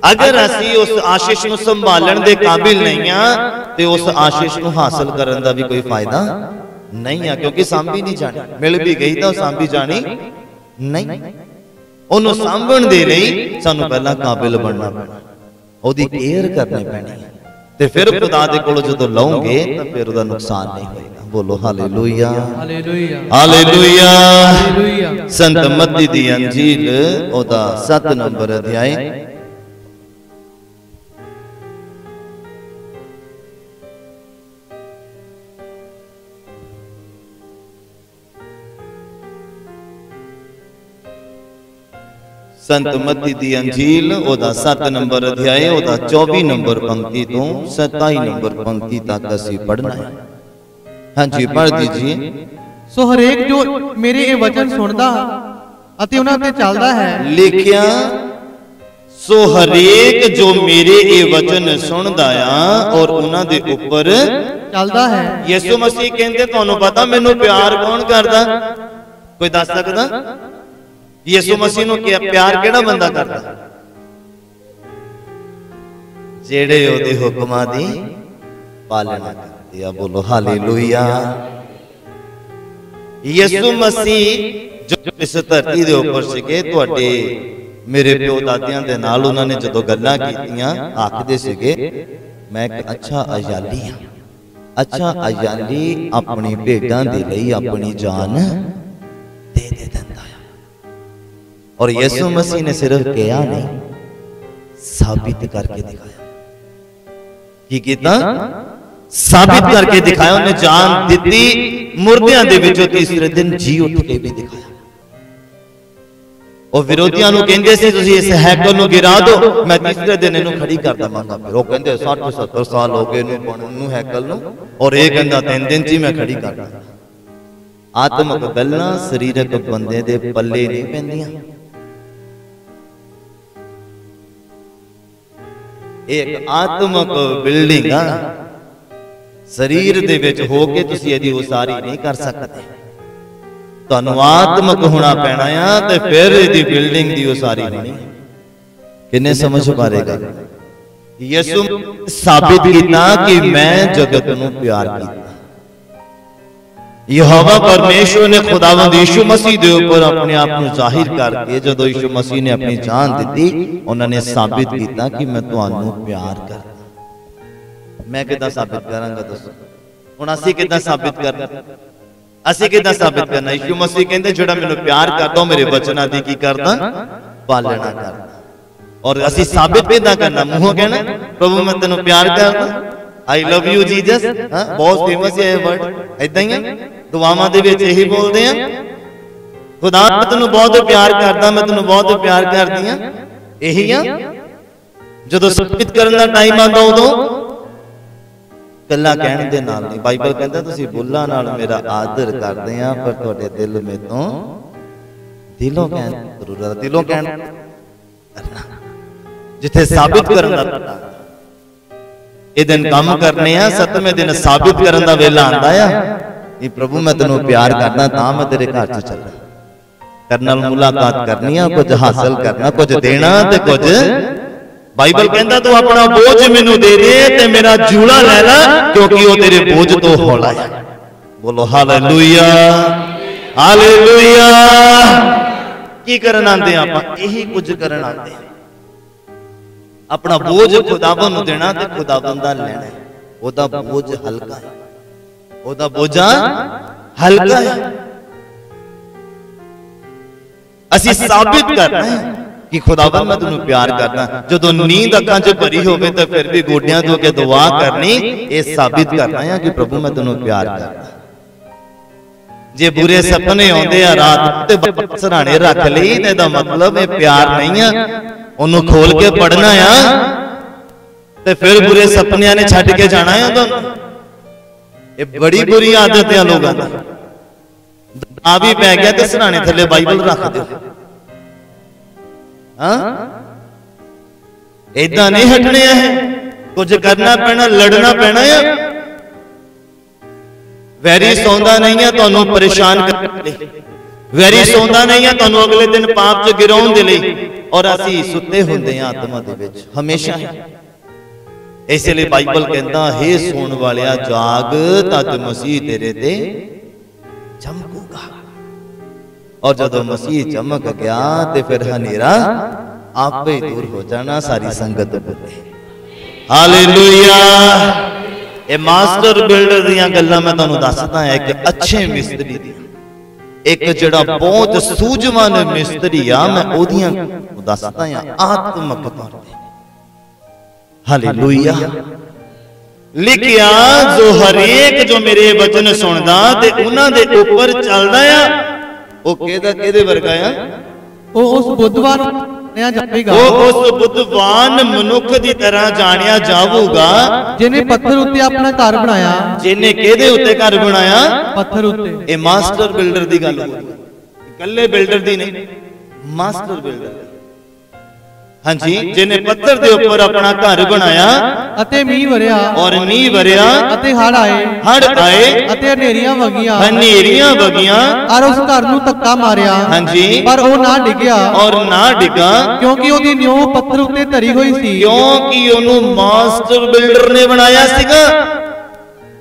अगर असी उस आशीष नूं संभालण दे काबिल नहीं हां ते उस आशीष नूं हासिल करन दा भी कोई फायदा नहीं है, क्योंकि सांभी नहीं जानी। मिल भी गई तो सांभी जानी नहीं। उन्होंने सांभण दे लई सानू पहला काबिल बनना पैना, ओदी केयर करनी पैनी है, ते फिर खुदा दे कोलों जदों लओगे तो फिर ओदा नुकसान नहीं होएगा। बोलो हालेलुया। हालेलुया। हालेलुया। हालेलुया। संत मत्ती दी अंजील ओदा 7 नंबर अध्याय संत मत्ती दी अंजील ओदा 7 नंबर अध्याय ओदा 24 नंबर पंक्ति तो 27 नंबर पंक्ति तक असी पढ़ना है। हाँ जी, पढ़ दीजिए। सो हरेक जो मेरे ये वचन सुनदा अते उन्हां ते चलदा है, लिखिया सो हरेक जो मेरे ये वचन सुनदा आ और उन्हां दे ऊपर चलदा है। यीशु मसीह कहंदे तुहानू पता मैनू प्यार कौन करदा? कोई दस सकदा? यीशु मसीह नूं प्यार केड़ा बंदा करदा? जेड़े ओदे हुक्मां दी पालना करदे आ। बोलो हालेलुया। यीशु मसीह जो इस धरती दे ऊपर सीगे, तुहाडे मेरे प्यो दादियां दे नाल उन्होंने जदों गल्लां कीतियां आखदे सीगे मैं एक अच्छा अजाली हां। अच्छा अजाली अपनी भेडां दे लई अपनी जान दे दिंदा है। और यीशु मसीह ने सिर्फ कहा नहीं, साबित करके दिखाया। की कीता? साबित करके दिखाया। उन्हें जान दी, मुर्दियां दे विचों तीसरे दिन जी उठ के भी दिखाया। और विरोधियों नूं कहंदे सी तुसीं इस हैकल नूं गिरा दो, मैं तीसरे दिन इहनूं खड़ी कर दवांगा। फिर वो कहंदे 60-70 साल हो गए इहनूं बनण नूं हैकल नूं, और ये कहंदा 3 दिन च मैं खड़ी कर दांगा। आत्मक गल्लां शरीरक बंदे दे पल्ले नहीं पैंदियां। एक आत्मक बिल्डिंग आ, शरीर दे विच हो के तुसीं इहदी उसारी नहीं कर सकते। तुहानूं आत्मक होना पैना आ ते फिर इहदी बिल्डिंग दी उसारी होनी। किन्ने समझ पारेगा? यीशु साबित कीता कि मैं जगत नूं प्यार कीता। यहोवा परमेश्वर ने खुदावंद यीशु मसीह दे ऊपर अपने आप को जाहिर करके जदों यीशु मसीह ने अपनी जान दी, उन्होंने साबित किया कि मैं तुहानू प्यार करदा। मैं किदां साबित करांगा? दसो हुण असीं किदां साबित करना? असीं किदां साबित करना? यीशु मसीह कहंदे जेड़ा मैनूं प्यार करदा मेरे वचनां दी की करदा? पालना करदा। और असीं साबित किदां करना? मूंहों कहना प्रभु मैं तैनूं प्यार करदा, आई लव यू जीसस, बहुत फेमस है वर्ड। इदां ही है दुआवां दे विच यही बोलदे हैं, खुदा मैं तैनूं बहुत प्यार करदा, मैं तैनूं बहुत प्यार करदी हां। यही आ जदों साबित करन दा टाइम आंदा उदों कल्ला कहण दे नाल नहीं। बाइबल कहंदा तुसीं बुल्लां नाल मेरा आदर करदे आ, पर तुहाडे दिल में तो दिलों कहण जरूर, दिलों कहण करना जिथे साबित करन दा ये दिन काम करने आ, 7वें दिन साबित करन दा वेला आंदा आ कि प्रभु मैं तैनूं प्यार करदा तां मैं तेरे घर च चलना, तेरे नाल मुलाकात करनी आ, कुछ हासिल करना, कुछ देना ते कुछ। बाइबल कहंदा तू अपना बोझ मैनू दे दे ते मेरा जूड़ा ले ला, क्योंकि वो तेरे बोझ तो हौला है। बोलो हालेलुया, हालेलुया। की करन आंदे आपां? यही कुछ करन आंदे, अपना बोझ खुदावन नूं देना ते खुदावन दा लेना। ओदा बोझ हल्का है, ओदा बोझा हल्का है। असीं साबित करना है कि खुदावन मैं तैनूं प्यार करदा। जदों नींद अखां च भरी होवे तो फिर भी गोडियां धो के दुआ करनी, ये साबित करना है कि प्रभु मैं तैनूं प्यार करदा। जे बुरे सपने आउंदे आ रात ते सराणे रख लई ते दा मतलब ये प्यार नहीं है, ओनू खोल के पढ़ना आ ते फिर बुरे सपनियां ने छड्ड के जाना है उदों। ये बड़ी बुरी आदत है लोगों दी। आ भी पै गया तो सराणे थले बाइबल रख दो। इदा नहीं हटने है, कुछ करना पैना, लड़ना पैना है। वैरी सौंदा नहीं है तुहानू परेशान करने लई, वैरी सौंदा नहीं है तुहानू अगले दिन पाप च गिराउण दे लई। और असीं सुते हुंदे हां आत्मा दे विच हमेशा। इसलिए बाइबल कहंदा हे सुण वालिया जाग, तद मसीह तेरे ते चमकूगा। और जदों मसीह चमक गया तो फिर हनेरा आप ही दूर हो जाना, सारी संगत बोले हालेलुया। ये मास्टर बिल्डर दियां गल्लां मैं तुहानू दसदा है, एक अच्छे मिस्त्री दी, एक जड़ा बहुत सूझवान मिस्त्री आ, मैं ओदियां दसदा हां आत्मक तौर ते। हालेलुया। लिखिया जो हरेक जो मेरे वचन सुनदा ते उन्हां दे ऊपर चलदा आ, ओ केदा केदे वर्गा आ? ओ उस बुद्धवान जानिया जाएगा, ओ उस बुद्धवान मनुख दी तरह जानिया जावूगा जिन्हें पत्थर उत्ते अपना घर बनाया। जिन्हें केदे उत्ते घर बनाया? पत्थर उत्ते। ए मास्टर बिल्डर दी गल हो रही, कल्ले बिल्डर दी नहीं, मास्टर बिल्डर। हाँ जी, जिन्हें पत्थर दे ऊपर अपना घर बनाया अते मींह वरिया, और मींह वरिया अते हड़ आए, अते हनेरियां वगियां और उस घर नूं धक्का मारिया। हाँ जी, पर वो ना डिग्या, और ना डिगा, क्योंकि ओदी नींव पत्थर उत्ते धरी हुई सी। क्योंकि ओनू मास्टर बिल्डर ने बनाया सीगा।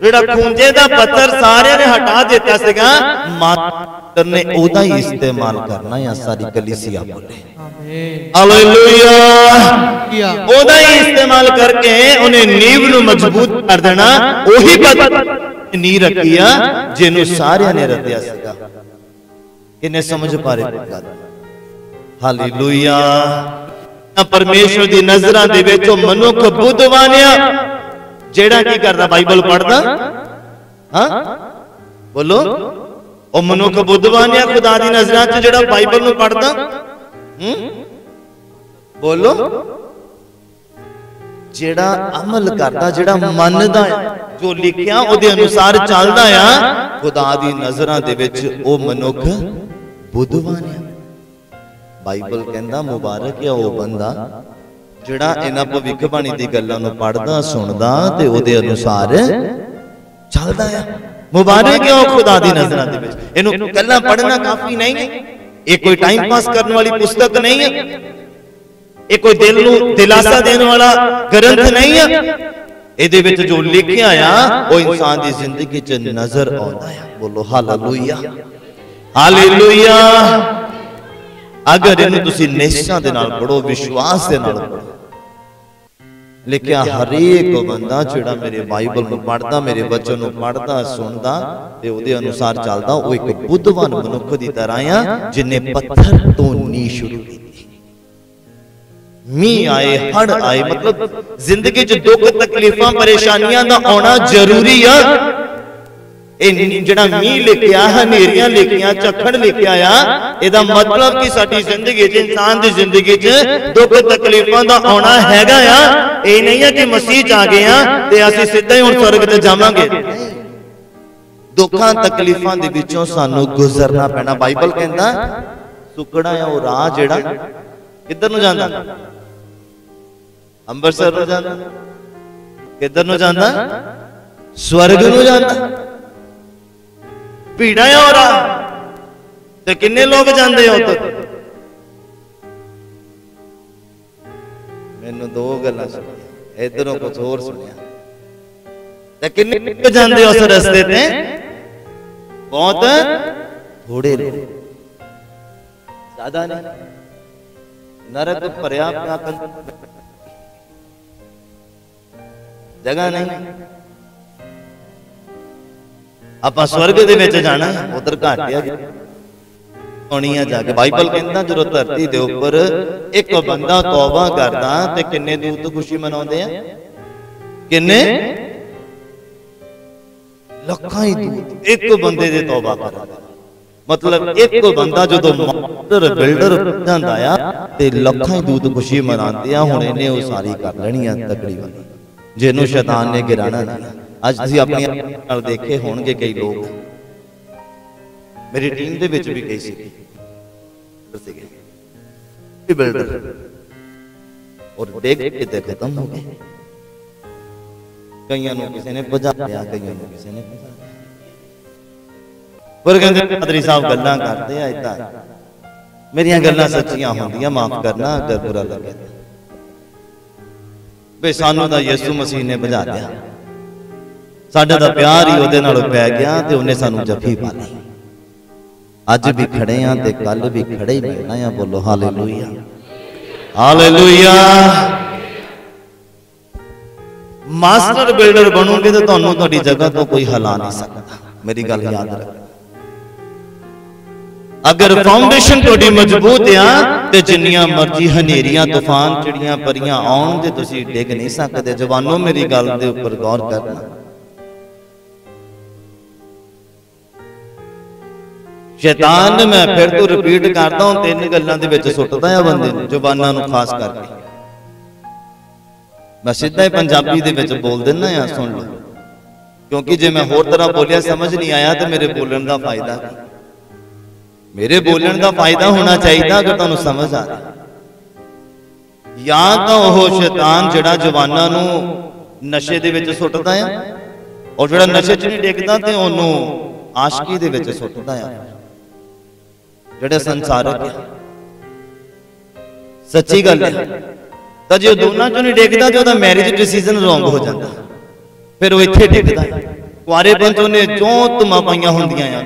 जेड़ा खूंजे दा पत्थर सारे ने हटा दिता सीगा, मास्टर ने ओदा ही इस्तेमाल करना है। सारी कलीसिया बोले हालेलुया। ओदा ही इस्तेमाल करके उन्हें नींव नू मजबूत कर देना। ओही पत्थर नींव रखिया जिन्हों सारे ने रखिया सीगा। इन्हें समझ पा रहे? हालेलुया। परमेश्वर दी नजरां दे विच मनुख बुद्धवानिया जेड़ा की करदा बाइबल पढ़दा, हां बोलो, ओ मनुख बुद्धवानिया खुदा दी नजरां च जेड़ा बाइबल नू पढ़दा, बोलो, जेड़ा अमल करदा, जेड़ा मनदा है जो लिखिया ओदे अनुसार चलदा आ, खुदा दी नजरां दे विच ओ मनुख बुद्धवान है। बाइबल कहंदा मुबारक है ओ बंदा जेड़ा इन्हां भविखबाणी दी गल्लां नूं पढ़दा सुनदा ते ओदे अनुसार चलदा है। मुबारक है ओ खुदा दी नजरां दे विच। इहनूं गल्लां पढ़ना काफी नहीं है, ये कोई टाइम पास करने वाली पुस्तक नहीं है, ये कोई दिल नूं दिलासा देने वाला ग्रंथ नहीं है। इहदे विच जो लिखिया आ वो इंसान दी जिंदगी च नजर आउंदा है। बोलो हालेलुया, हालेलुया। अगर इन्हूं तुसीं निश्चा दे नाल पढ़ो, विश्वास दे नाल पढ़ो, लिखिया हरेक बंदा जेड़ा मेरे बाइबल नूं पढ़दा, मेरे वचन नूं पढ़दा सुनदा ते ओदे अनुसार चलदा, वो एक बुद्धवान मनुख दी तरह आ जिन्हें पत्थर तो नींव शुरू की। मीह आए, हड़ आए, मतलब जिंदगी च दुख तकलीफां परेशानियां दा आना जरूरी है। जिहड़ा मीह लेके आ, हनेरियां लेके आ, झक्खड़ लेके आया, इहदा मतलब कि साडी जिंदगी च, इंसान दी जिंदगी च दुख तकलीफां दा आना हैगा आ। ये नहीं है कि मसीह च आ गए आ ते असीं सीधा ही हुण स्वर्ग ते जावांगे। दुखां तकलीफां दे विचों सानू गुजरना पैना। बाइबल कहंदा सुकड़ा है वो राह जिहड़ा किधर नूं जांदा, अंबरसर नूं जांदा, किधर नूं जांदा, स्वर्ग नूं जांदा। भीड़ा है और ते किन्ने लोग जाते हो? तो मैनू दो गल्लां सुनिया, इधरों कुछ होर सुनिया। ते किन्ने जाते उस रस्ते ते? बहुत थोड़े लोग, ज्यादा नहीं। नरक भरिया जगह नहीं। ਆਪਾਂ स्वर्ग ਦੇ ਵਿੱਚ ਜਾਣਾ, ਉਧਰ ਘੱਟ ਆ ਹੋਣੀਆਂ ਜਾ ਕੇ। ਬਾਈਬਲ ਕਹਿੰਦਾ ਜਦੋਂ ਧਰਤੀ ਦੇ ਉੱਪਰ ਇੱਕ ਬੰਦਾ ਤੌਬਾ ਕਰਦਾ ਤੇ ਕਿੰਨੇ ਦੂਤ ਖੁਸ਼ੀ ਮਨਾਉਂਦੇ ਆ? ਕਿੰਨੇ? ਲੱਖਾਂ ਹੀ ਦੂਤ ਇੱਕ ਬੰਦੇ ਦੇ ਤੌਬਾ ਕਰਦਾ। मतलब एक बंदा जो मास्टर बिल्डर ਜਾਂਦਾ ਆ ਤੇ ਲੱਖਾਂ ਹੀ ਦੂਤ ਖੁਸ਼ੀ ਮਨਾਉਂਦੇ ਆ। ਹੁਣ ਇਹਨੇ ਉਹ ਸਾਰੀ ਕਰ ਲੈਣੀ ਆ ਤਕਰੀਬਨ, ਜਿਹਨੂੰ ਸ਼ੈਤਾਨ ਨੇ ਗਿਰਾਣਾ ਨਹੀਂ। ਅੱਜ ਤੁਸੀਂ ਆਪਣੀ ਨਾਲ ਦੇਖੇ ਹੋਣਗੇ ਕਈ ਲੋਕ, ਮੇਰੀ ਟੀਮ ਦੇ ਵਿੱਚ ਵੀ ਕਈ ਸੀਗੇ ਬਿਲਡਰ, ਔਰ ਦੇਖ ਕੇ ਖਤਮ ਹੋ ਗਏ। ਕਈਆਂ ਨੂੰ ਕਿਸੇ ਨੇ ਭਜਾਇਆ, ਕਈਆਂ ਨੂੰ ਕਿਸੇ ਨੇ ਭਜਾਇਆ। पर कहते पादरी साहब गल्लां करते हैं इदां, मेरियां गल्लां सच्चियां होंदियां, माफ करना अगर बुरा लगे। वे सानू तां यीशु मसीह ने भजा दिया, साडा तां प्यार ही उहदे नाल पै गया ते उहने सानू जफ्फी पा लई। अज भी खड़े हां ते कल भी खड़े ही मिलना है। बोलो हालेलुया, हालेलुया। मास्टर बिल्डर बनोगे तो तुहानू तुहाडी जगह तो कोई हिला नहीं सकता। मेरी गल याद रख, अगर फाउंडेशन थोड़ी मजबूत आ ते जिन्नियां मर्जी हनेरियां तूफान चिड़ियां परियां आउण ते तुसीं डिग नहीं सकदे। जवानों मेरी गल दे उपर गौर करना। शैतान मैं फिर तो रिपीट करदा हूं, तीन गल्लां दे विच सुੱਟਦਾ है बंदे नूं, जवानां नूं खास करके। मैं सीधा ही पंजाबी दे विच बोल दिंदा आ, सुन लो, क्योंकि जे मैं होर तरह बोलिया समझ नहीं आया तो मेरे बोलण दा फायदा की? मेरे बोलण का फायदा होना चाहिए अगर तुहानू समझ आ रहा। या तो वह शैतान जिहड़ा जवानां नू नशे दे विच सुੱਟਦਾ है, और जिहड़ा नशे च नहीं डिगदा ते ओनू आशिकी दे विच सुੱਟਦਾ है। जिहड़ा संसारक है, सच्ची गल है, तो जो दोनों चों नहीं डिगदा तो ओहदा मैरिज डिसीजन रॉन्ग हो जाता, फिर वो इत्थे डिगदा है। कुआरेपन च ओहने जो धुम्मां पाईयां हुंदियां आ,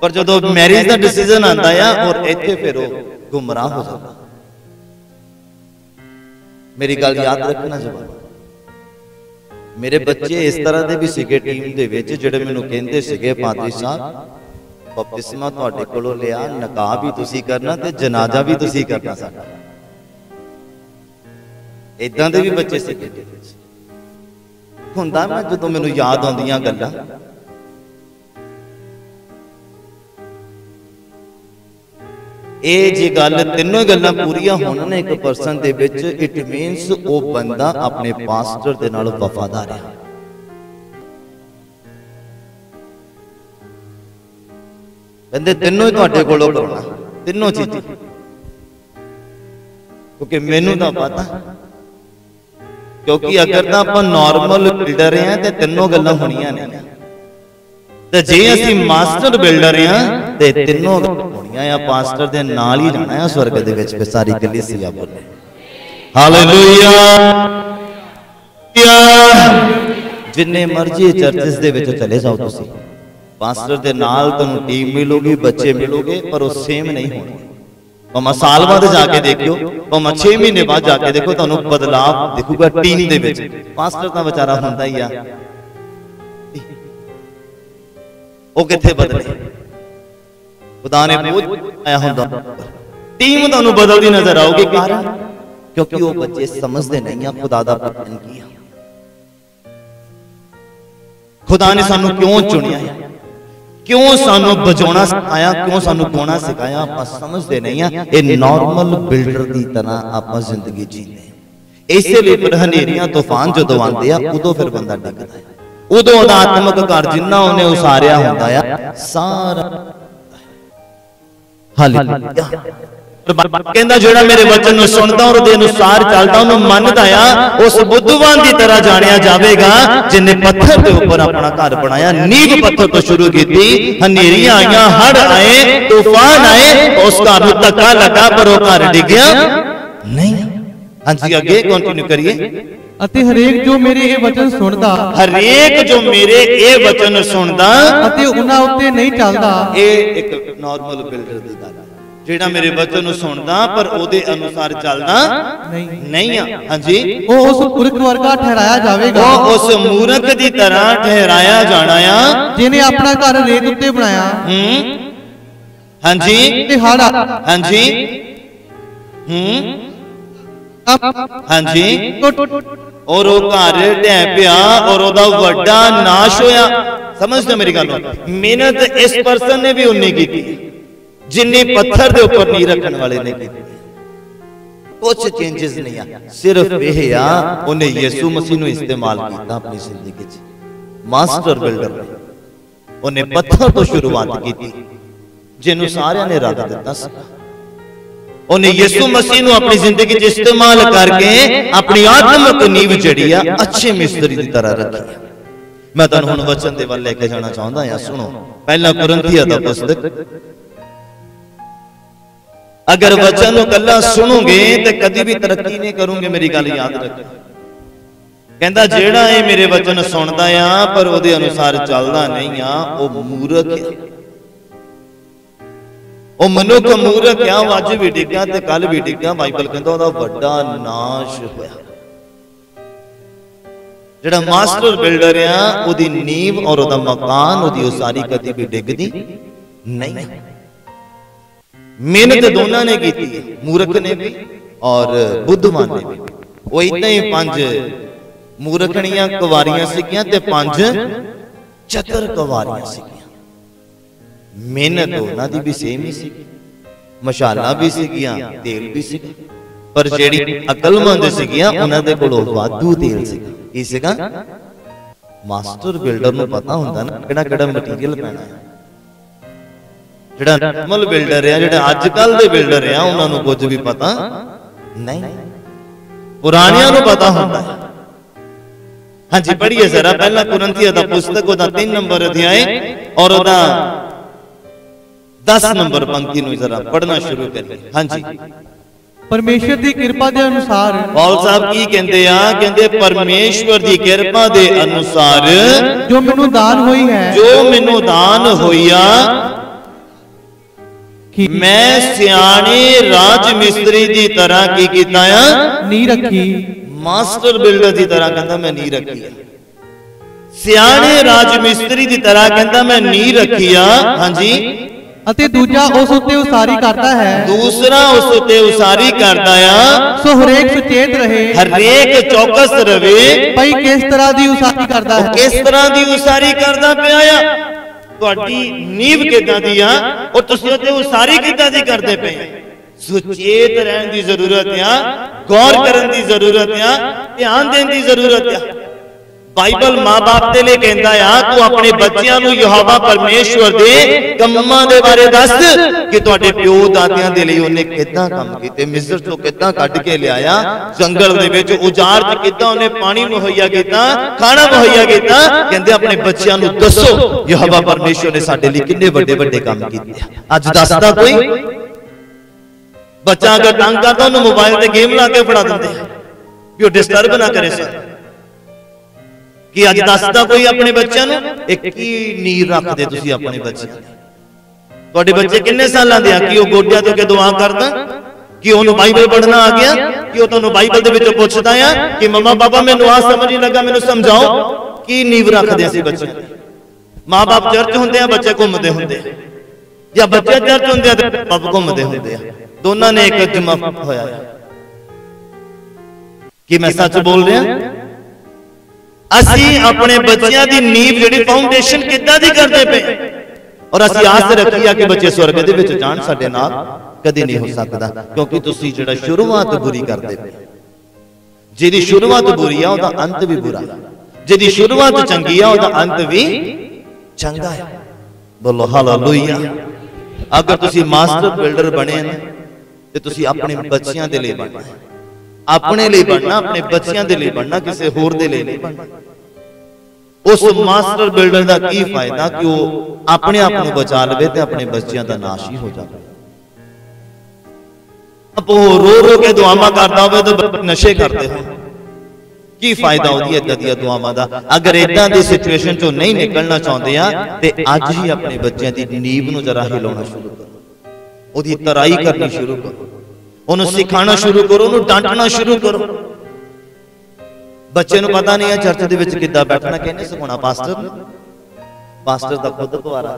पर जो मैरिज का डिसीजन आता है और इत्थे फिर वो गुमराह हो जाता। मेरी गल याद रखना जवाब। मेरे बच्चे इस तरह के भी सीगे टीम दे विच, जिहड़े मैनूं कहंदे सीगे पादरी साहब बपतिस्मा तुहाडे कोलों लिया, निकाह भी तुसीं करना ते जनाजा भी तुसीं करना साडा। इदां दे भी बच्चे सीगे हुंदा। मैं जदों मैनूं याद आउंदियां गल्लां, ये जी गल तीनों गल्लां पूरियां होण ने एक परसन दे विच, इट मीनस वो बंदा अपने पास्टर दे नाल वफादार है। कहंदे तीनों ही तुहाडे कोलों करना, तीनों चीज़ां, क्योंकि मैनूं तां पता, क्योंकि अगर तां आपां नॉर्मल बिल्डर हैं तो तीनों गल्लां होणीआं नहीं, ते जे असीं मास्टर बिल्डर हैं ते तीनों होणीआं आ। पास्टर दे नाल ही जाना है स्वर्ग दे विच। सारी कलीसिया बोले हालेलुया। जिन्ने मर्जी चर्चेस दे विच चले जाओ तुसीं, पास्टर दे नाल तुहानूं टीम मिलोगी, बच्चे मिलोगे, पर वो सेम नहीं होणगे। भावें साल बाद जाके देखियो, भावें 6 महीने बाद जाके देखो, तुहानूं बदलाव दिखूगा टीम दे विच। पास्टर तां बेचारा हुंदा ही आ, वो किथे बदले? खुदा ने बोझ आया हुंदा, टीम तुहानूं बदलदी नजर आओगी। कारण क्योंकि वो बच्चे समझते नहीं है खुदा दा वचन की है, खुदा ने सानू क्यों चुनिया है, क्यों सानू बजाना सिखाया, क्यों सानू गाना सिखाया, आप समझते नहीं है। ये नॉर्मल बिल्डर की तरह आप जिंदगी जीते हैं। इसलिए फिर हनेरियां तूफान जो आते हैं उदों फिर बंदा डिगदा है, उदों दा आत्मक घर जिन्ना उन्हें उसारिया होंदा है सारा हालेलुया। कहंदा जेड़ा मेरे वचन नु सुनदा और दे अनुसार चलदा ओनु मनदा आ उस बुद्धवान दी तरह जानिया जावेगा जिन्ने पत्थर दे ऊपर अपना घर बनाया, नींव पत्थर तो शुरू की, हनेरियां आईयां, हड़ आए, तूफान आए, उस घर नु धक्का लगा पर वो घर डिगया नहीं। हां जी आगे कंटिन्यू करिए। अते हरेक जो मेरे ये वचन सुनदा, हरेक जो मेरे ये वचन सुनदा अते उन्हां उत्ते नहीं चलदा, ये एक नॉर्मल बिल्डर दी गल है, जेड़ा मेरे वचन नु सुनदा पर ओदे अनुसार चलदा नहीं है। हां जी, वो उस मूर्ख वर्गा ठहराया जावेगा, वो उस मूर्ख दी तरह ठहराया जाना है जिन्हें अपना घर रेत उत्ते बनाया। हां जी, ते हड़, हां जी, हां जी, और वो घर ढह पिया और ओदा वड्डा नाश होया। समझते मेरी गल? मेहनत इस पर्सन ने भी उन्नी की जिन्नी पत्थर दे ऊपर नींव रखने वाले ने की। कुछ चेंजेस नहीं आ, सिर्फ यह आ उन्हें यीशु मसीह नु इस्तेमाल किया अपनी जिंदगी च। मास्टर बिल्डर ने उन्हें पत्थर तो शुरुआत की जिन्हों सारिया ने रख दिता सी, उन्हें यीशु मसीह नु अपनी जिंदगी च इस्तेमाल करके अपनी आत्मिक नींव जड़ी आ अच्छे मिस्त्री की तरह रखी। मैं तुहानू हुण वचन दे वल लेके जाना चाहता हां। सुनो, पहला कुरिन्थियों दा पुस्तक, अगर वचन को कला सुनोगे तो कभी भी तरक्की नहीं करोगे, मेरी गल याद रखो। कहंदा जेड़ा ये मेरे वचन सुनदा आ पर ओदे अनुसार चलदा नहीं आ, वो मूर्ख है, वो मनुख मूर्ख है, वो अज भी डिग्गा ते कल भी डिग्गा। बाइबल कहंदा ओदा बड़ा नाश होया। जेड़ा मास्टर बिल्डर आ ओदी नींव और ओदा मकान ओदी उसारी कभी भी डिगदी नहीं। मेहनत दोनों ने की, मूर्ख ने भी और बुद्धवान ने भी। वो इतना ही 5 मूर्खणियां कुवारियां सीगियां ते 5 चतुर कुवारियां सीगियां। मेहनत उन्हां दी भी सेम ही सी, मशाला भी सीगियां, तेल भी सी, पर जेड़ी अकलमंद सीगियां उन्हां दे कोल वाधू तेल सीगा। की सीगा? मास्टर बिल्डर नु पता हुंदा ना किहड़ा-किहड़ा मटीरियल पैना है। जेड़ा नॉर्मल बिल्डर है, जेड़ा आजकल दे बिल्डर है, उन्हां नु कुछ भी पता नहीं, पुरानियां नु पता होता है। हां जी, पढ़िए जरा पहला कुरिन्थियों दा पुस्तक ओदा 3 नंबर अध्याय और ओदा 10 नंबर पंक्ति नु जरा पढ़ना शुरू करिए। हां जी, परमेश्वर दी कृपा दे अनुसार, पौल साहब की कहंदे आ, कहंदे परमेश्वर दी कृपा दे अनुसार जो मैनू दान होई है, जो मैनू दान होईया, मैं सियाने राज मिस्त्री की तरह की कीता आ, नी रखी। मास्टर बिल्डर की तरह कहता मैं नी रखी है। सियाने राज मिस्त्री की तरह कहता मैं नी रखी आ। हां जी, अते दूजा उस उत्ते उसारी करता है, दूसरा उस उत्ते उसारी करता आ। सो हरेक सुचेत रहे, हरेक चौकस रवे भाई किस तरह दी उसारी करता है, किस तरह दी उसारी करदा पिया आ। ਤੁਹਾਡੀ ਨੀਂव किदां दी आ और तुसीं उते उसारी किदां दी करदे पे। सुचेत रहन दी जरूरत आ, गौर करन दी जरूरत आ, ध्यान देन दी जरूरत आ। बाइबल मां बाप दे लिए कहंदा आ तू अपने बच्चों नु यहोवा परमेश्वर दे कम्मां दे बारे दस कि तुहाडे प्यो दादियां दे लिए उन्हें किदां काम कीते, मिस्र चों किदां कढ के लियाया, जंगल दे विच उजाड़ च किदां उन्हें पानी मुहैया कीता, खाना मुहैया कीता। कहंदे अपने बच्चों नु दसो यहोवा परमेश्वर ने साडे लिए किन्ने बड़े-बड़े काम कीते। अज दसदा कोई बच्चा अगर तंग करदा उन्हें मोबाइल ते गेम ला के फड़ा दिंदे कि वो डिस्टर्ब ना करे सर। कि अज दसदा कोई अपने बच्चों नु एक ही नीर रखदे तुसीं अपने बच्चे। तुहाडे बच्चे किन्ने सालां दे आ कि वो गोड्डियां तो के दुआ करदा, कि उन्होंने बाइबल पढ़ना आ गया, कि वो तुहानू बाइबल दे विचों पुछदा आ कि मम्मा पापा मैनू आ समझ नहीं लगा, मैनू समझाओ की नीव रखदे असीं बच्चे। मां बाप चर्च हुंदे आ, बच्चे घुमदे हुंदे, या बच्चे चर्च हुंदे आ ते बाप घुमदे हुंदे आ, दोनों ने एक जमा होया। कि मैं सच बोल रहा? असी अपने बच्चों की नींव जिहड़ी फाउंडेशन किद्दां दी करदे पे और असी आस रखी कि बच्चे स्वर्ग दे विच जाण, साडे नाल कदी नहीं हो सकता, क्योंकि तुसी जिहड़ा शुरुआत बुरी करदे पे, जिहदी शुरुआत बुरी है उहदा अंत भी बुरा है, जिहदी शुरुआत चंगी है उहदा अंत भी चंगा है। बोलो हालेलुया। अगर तुसी मास्टर बिल्डर बने ना ते तुसी अपने बच्चों के लिए बनना, अपने लिए बनना, अपने बच्चों के लिए बनना, किसी होर दे लिए नहीं बनना। उस मास्टर बिल्डर का की फायदा कि वो अपने आप को बचा लवे ते अपने बच्चों का नाश ही हो जाए। अब वो रो रो के दुआवां करता हो तो नशे करते हो, की फायदा होती इदां दी दुआवां दा? अगर इदां दी सिचुएशन चों नहीं निकलना चाहते हैं ते अज ही अपने बच्चों की नींव नूं जरा हिलाउणा शुरू करो, उहदी तराई करनी शुरू करो, उन्हें सिखाना शुरू करो, उन्हें डांटना शुरू करो। बच्चे नूं पता नहीं है चर्च दे विच किद्दां बैठना, किहने सिखाउणा? पास्टर दा खुद कुआरा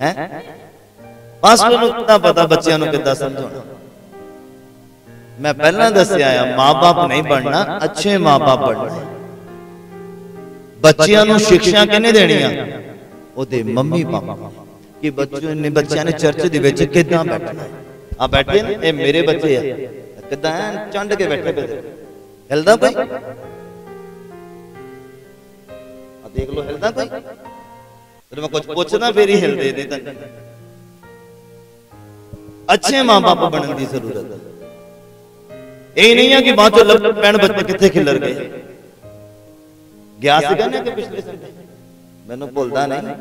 है, पास्टर नूं किद्दां पता बच्चों नूं किद्दां समझाउणा? मैं पहला दस्सिया है, मां बाप नहीं बनना, अच्छे मां बाप बनना। बच्चों नूं शिक्षा किहने देनी है? ओहदे मम्मी पापा, कि बच्चों ने चर्च दे विच किद्दां बैठना। आ बैठे ये मेरे बच्चे है, किद्दां चंड के बैठे पे, हिलदा कोई? देख लो हिलदा कोई? फिर मैं कुछ पूछना फिर ही हिलदे नहीं। अच्छे मां बाप बनने की जरूरत है। यही नहीं है कि बाद चो लग पैण बच्चे कितने खिलर गए। गया सीगा ना कि पिछले संडे, मैनू भुलदा नहीं।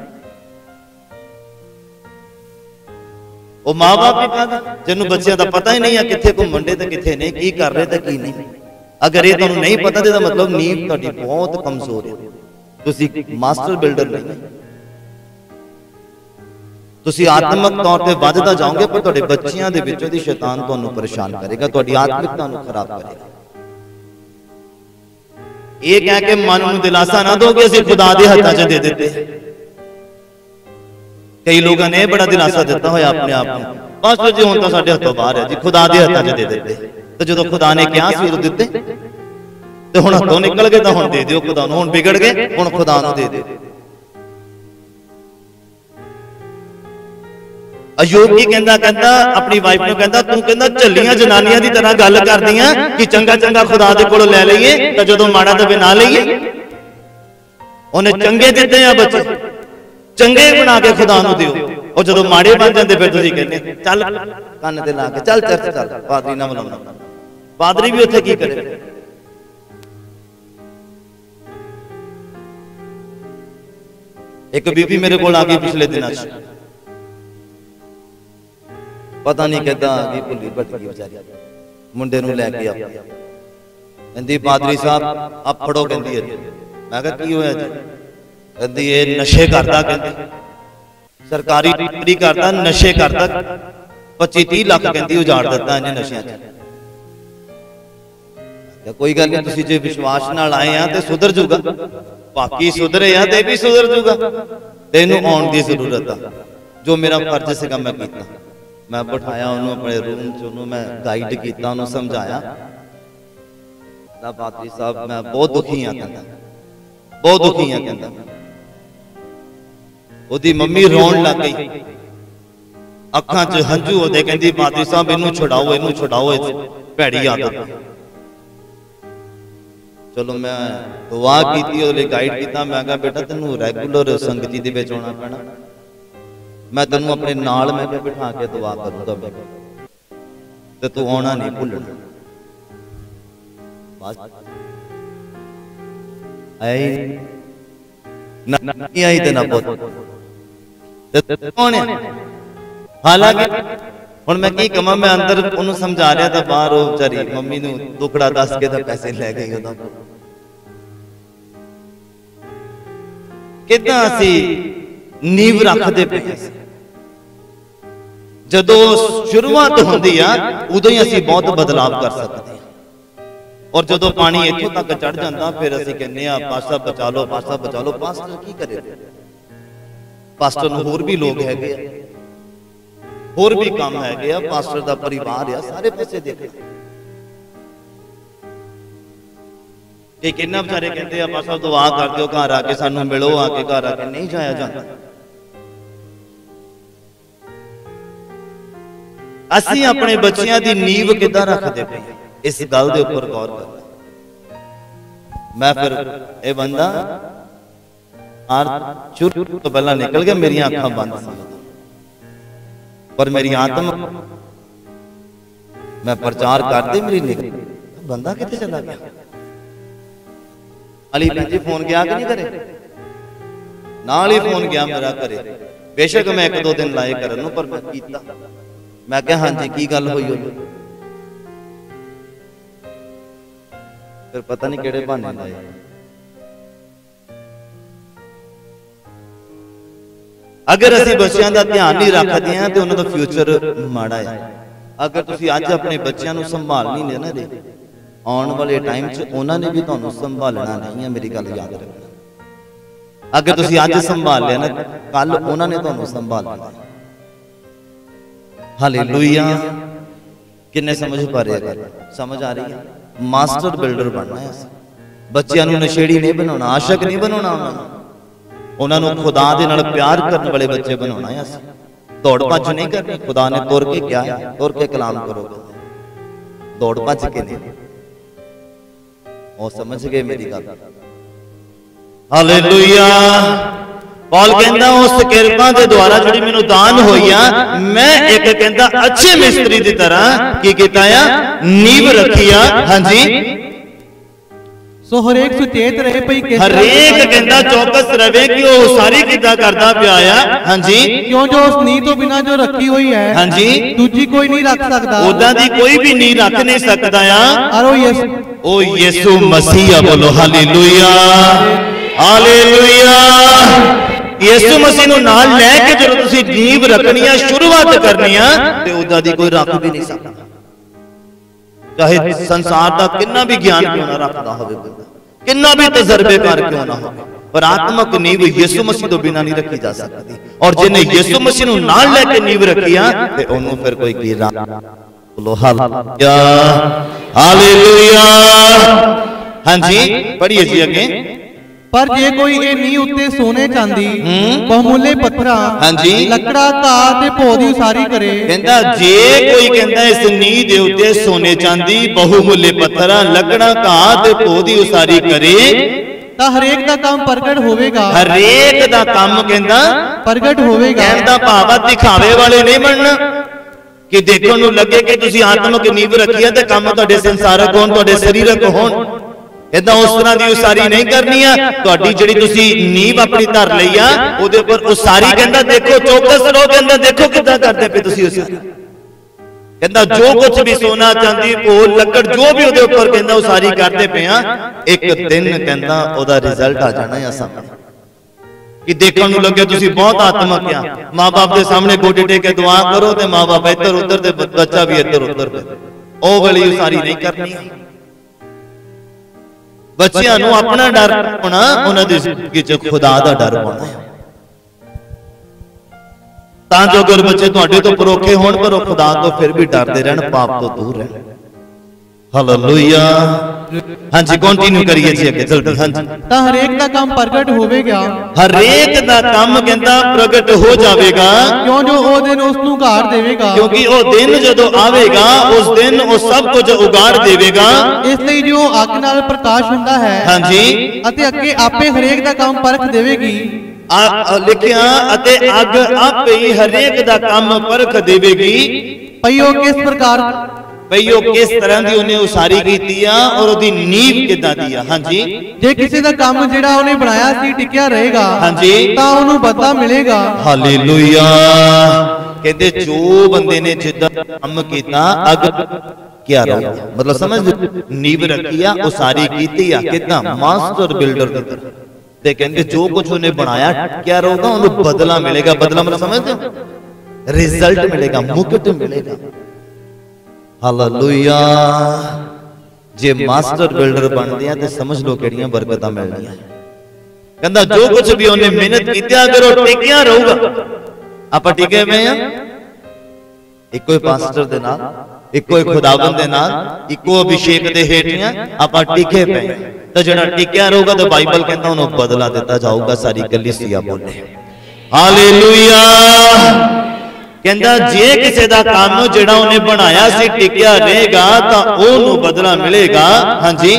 वो मां बाप ही कहता जिन्होंने बच्चों का पता ही नहीं है कितने घूमन डे कितने नहीं, की कर रहे की नहीं। अगर ये तुहानू नहीं पता तो मतलब नींव तुहाडी बहुत कमजोर है, तुसी मास्टर बिल्डर नहीं, तुसी आत्मक तौर पर वधदा जाओगे पर तुहाडे बच्चों के विचों दी शैतान तुहानू परेशान करेगा, तुहाडी आत्मिकता नू खराब करेगा। ये कह के मन नू दिलासा ना दो कि असीं खुदा दे हत्थां च दे दित्ते। कई लोगों ने बड़ा दिलासा दिता होया अपने आप को, पास्टर जी हुण तां साडे हत्थों बाहर है जी, खुदा दे हत्थां च दे दित्ते। तो जो खुदा ने कहा सी उदों दित्ते, ते हुण हत्थों निकल गए तां हुण दे दिओ खुदा नूं, हुण बिगड़ गए हुण खुदा नूं दे दिओ। अयूब की कहंदा कहंदा अपनी वाइफ नूं कहंदा तू कहंदा झल्लियां जनानियां दी तरह गल करदियां कि चंगा चंगा खुदा दे कोलों लै लईए तां जदों माड़ा दवे ना लईए। उहने चंगे दित्ते आ बच्चे, चंगे बना के खुदा नूं दिओ, और जदों माड़े बन जांदे फिर तुसीं कहंदे चल कंन ते ला के चल चर्च चल, पादरी ना बुलाउणा। पादरी भी उत्थे की करे? एक बीबी मेरे कोल आ गई पिछले दिनां च, पता नहीं किद्दां आ गई, भुल्ली भटकी बेचारी, मुंडे नूं लैके आ कहंदी पादरी साहब आप फड़ो, कहंदी है। मैं कहा की होया जी? कहंदी ये नशे करदा, कहंदी सरकारी नौकरी करदा, नशे करदा, 25-30 लाख कहंदी उजाड़ दिता इन्हें नशियां च। कोई गल नहीं, तुसीं जे विश्वास नाल आए आ ते सुधर जूगा, बाकी सुधरे आ ते भी सुधर जूगा, तेनू आउण दी जरूरत आ। जो मेरा फर्ज सीगा मैं कीता, मैं बिठाया उन्होंने अपने रूम च, उन्होंने मैं गाइड किया, उन्होंने समझाया। पादरी साहब मैं बहुत दुखी हाँ, कहता बहुत दुखी हाँ, कहता ओदी मम्मी रोन लग गई, अखां च हंझू होते, कहती पादरी साहब इनू छुड़ाओ, इनू छुड़ाओ, भैड़ी आदत। चलो मैं दुआ की, गाइड किया, मैं कहा बेटा तेनू रैगूलर संगति दे विच आउणा पैणा, मैं तेनू अपने नाल मैं बिठा के दुआ करूंगा, ते तू आना नहीं भुलना। आई ते ना पुत, हालांकि हुण मैं की कमां, मैं अंदर उन्होंने समझा रहा था, बाहर वो बेचारी मम्मी नूं दुखड़ा दस के तो पैसे लै गई। उहदा किदां असीं नींव रखदे पए, जदों शुरुआत होंदी आ उदों ही असीं बहुत बदलाव कर सकते हैं, और जदों पानी इत्थों तक चढ़ जाता फिर असीं कहने आ पास्टर बचा लो, पास्टर बचा लो। पास्टर की करे? पास्टर नूं होर भी लोग हैगे, होर भी काम हैगे, पास्टर दा परिवार आ, सारे पासे देखना। कि किन्ना बेचारे कहते हैं पासा दुआ कर दो घर आके सानू मिलो आके घर आके नहीं जाया जाता। असी अपने बच्चों की नींव किदां रखते पे इस गल के उपर गौर करना। मैं फिर ये बंदा शुरू तो पहला निकल गया, मेरी अखां बंद सी पर मेरी आत्मा मैं प्रचार करते मेरी निकल बंदा कितने चला गया। अली भैन जी फोन गया कि नहीं करे, नाल ही फोन गया मेरा करे। बेशक मैं एक दो दिन लाए करन पर मैं कीता, मैं कहा हाँ जी की गल हुई होई, फिर पता नहीं किहड़े बहाने लाए। अगर असीं बच्चों का ध्यान नहीं रखते हैं तो उन्होंने फ्यूचर माड़ा है। अगर तुसीं अज अपने बच्चों को संभाल नहीं लेना दे आने वाले टाइम च उन्होंने भी तुहानूं संभालना नहीं है, मेरी गल याद रखना। अगर तुसीं अज संभाल लिया ना कल उन्होंने तुहानूं संभालना। हालेलुया, किन्ने समझ पा रहे हैं? समझ आ रही है? मास्टर बिल्डर बनना है। बच्चों को नशेड़ी नहीं बनाना, आशक नहीं बनाना, उन्होंने खुदा दे नाल प्यार करने वाले बच्चे बनाना है। दौड़ भज नहीं करनी। खुदा ने तुर के क्या है, तुर के कलाम करोगे, दौड़ भज के नहीं। वो समझ गए मेरी गल? हालेलुया। पौल कहंदा उस किरपा दे द्वारा जिहड़ी मैनूं दान होई आ, मैं एक कहंदा अच्छे मिस्त्री दी तरह की कीता आ, नींव रखी आ। हां जी, सो हरेक सुचेत रहे पई के हरेक कहंदा चौकस रहे कि वो सारी किदा करदा पिया आ। हां जी, क्यों जो उस नींव तो बिना जो रखी हुई है, हां जी, दूजी कोई नहीं रख सकता, उदां दी कोई भी नींव रख नहीं सकदा आ। और ओ यीशु मसीह, बोलो हालेलुया, हालेलुया। यीशु मसीह नूं नाल लैके जदों तुसीं नींव रखनी है, शुरुआत करनी है, ते उदां दी कोई रख भी नहीं सकदा। चाहे संसार का कितना भी ज्ञान क्यों ना रखता होवे, कितना भी तजर्बेकार क्यों ना हो, पर आत्मक नींव यीशु मसीह तो बिना नहीं रखी जा सकती। और जिन्हें यीशु मसीह नूं नाल लैके नींव रखी आ ते ओनू फिर कोई की बोलो हालेलुया, हालेलुया। हां जी, पढ़िए जी अगे। पर जे कोई ये नींव उत्ते सोने चांदी बहुमूल्य पत्थरां, हां जी, लकड़ा घाह ते भो दी उसारी करे, कहंदा जे कोई कहंदा इस नींव दे उत्ते सोने चांदी बहुमूल्य पत्थरां लकड़ा घाह ते भो दी उसारी करे, तां हरेक दा काम प्रगट होवेगा। हरेक दा काम कहंदा प्रगट होवेगा। कहंदा भावा दिखावे वाले नहीं बनना कि देखण नूं लगे कि तुसीं आत्मक नींव रखी है ते काम तुहाडे संसारक होण, तुहाडे सरीरक होण। इदां उस तरह की उसारी नहीं करनी है। तुहाडी जिहड़ी तुसीं नींव अपनी धर लई आ उहदे उपर उसारी कहंदा देखो चौकस रहो, कहंदा देखो किदां करदे पे तुसीं उसारी। कहंदा जो कुछ भी सोना चांदी भोल लकड़ जो भी उहदे उपर कहंदा उसारी करदे पे आ, एक दिन कहंदा ओहदा रिजल्ट आ जाना है सामने कि देखण नूं लगे तुसीं बहुत आत्मक आ। मां बाप के सामने गोडे टेक के दुआ करो ते मां बाप इधर उधर ते बच्चा भी इधर उधर, ओह वाली उसारी नहीं करनी। बच्चों नूं अपना डर होना, उन्हां दी जिंदगी च खुदा दा डर होना है, तां जो अगर बच्चे तुहाडे तो परोखे होण पर खुदा तो फिर भी डरदे रहन, पाप तो दूर रहन। हालेलुया। हां जी, कंटिन्यू करिए जी अगे जल्दी। हां जी, तां हरेक दा काम प्रगट होवेगा, हरेक दा काम कहंदा प्रगट हो जावेगा, क्यों जो ओ दिन उस नूं उगाड़ देवेगा, क्योंकि ओ दिन जदों आवेगा उस दिन ओ सब कुछ उगाड़ देवेगा। इसलिए जो अग नाल प्रकाश हुंदा है, हां जी, अते अगे आपे हरेक दा काम परख देवेगी। लिखिया अते अग आपे ही हरेक दा काम परख देवेगी। पईओ किस प्रकार पईओ किस तरह दी उन्हें उसारी कीती आ और ओदी नींव किदां दी आ। हां जी, जे किसी दा काम जिहड़ा उन्हें बनाया सी टिकिया रहेगा, हां जी, तां ओनू बदला मिलेगा। हालेलुया। कहते जो बंदे ने जिद्दां काम कीता अग क्या रहा, मतलब समझ नींव रखी आ उसारी कीती आ किदां मास्टर बिल्डर दी तरह, ते कहंदे जो कुछ उन्हें बनाया क्या रहेगा, ओनू बदला मिलेगा। बदला मतलब समझदे हो, रिजल्ट मिलेगा, मुकुट मिलेगा। हालेलुया। जे मास्टर बिल्डर बनदे आ ते समझ लो किहड़ियां बरकतां मिलणीਆਂ। कहंदा जो कुछ भी उन्हें मेहनत कीती अगर वो टिकिया रहूगा, आपां टिके हुए आ इक्को पास्टर दे नाल इको एक खुदाबंद दे नाल इको अभिषेक दे हेठियां आपां टिके पे तो जिहड़ा टिकिया रहूगा तो बाइबल कहता उन्होंने बदला दिता जाऊगा। सारी कलीसिया बोले हालेलुया। कहंदा जे किसी दा काम जिहड़ा उन्हें बनाया सी टिकिया रहेगा तो ओनू बदला मिलेगा। हां जी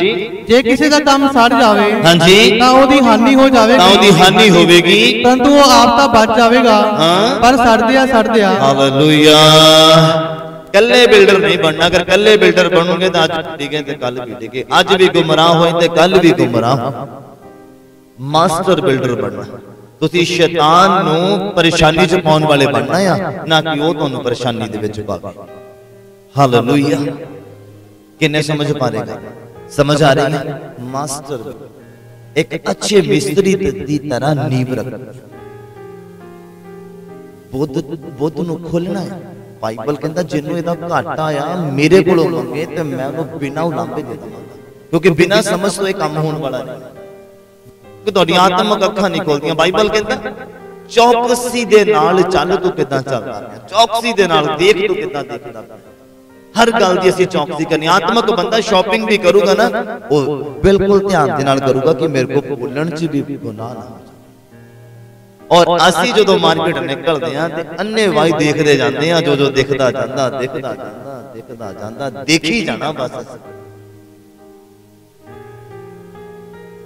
जे किसी दा काम सड़ जावे हां जी तां ओदी हानि हो जावेगी, तां ओदी हानि होवेगी, परंतु वो आप तां बच जावेगा। पर सड़दिया हालेलुया। कल्ले बिल्डर नहीं बनना, अगर कल्ले बिल्डर बनोगे तो आज टिके तो कल भी टिके, आज भी गुमराह होए तो कल भी गुमराह। मास्टर बिल्डर बनना, तुसी शैतान नू परेशानी च पाउण वाले बनना या ना कि वो तुहानू परेशानी दे विच पावे। हालेलुया। किन्ने समझ पा रहे हैं? समझ आ रही है? मास्टर एक अच्छे मिस्त्री दी तरह नींव रख, बुद्ध नू खोलना है। बाइबल कहता जिन्हों इहदा घाटा आया मेरे कोलों मंगे ते मैं उन्हें बिना उलांभे दे देवांगा, क्योंकि बिना समझ तो यह काम होने वाला नहीं, कि तुहाडी आत्मक अखां नहीं खोलदियां। बाइबल कहता चौकसी दे नाल चल तू किदां चलदा है, चौकसी दे नाल देख तू किदां देखदा है। हर गल दी असीं चौकसी करनी। आत्मक बंदा शॉपिंग भी करूगा ना वो बिल्कुल ध्यान दे नाल करूगा कि मेरे को बोलण च भी गुनाह ना हो। और असी जो मार्केट निकलते हैं ते अन्ने वाई देखते जाते हैं, जो दिखता जाता दिखता जाता दिखता जाता देखी जाना बस।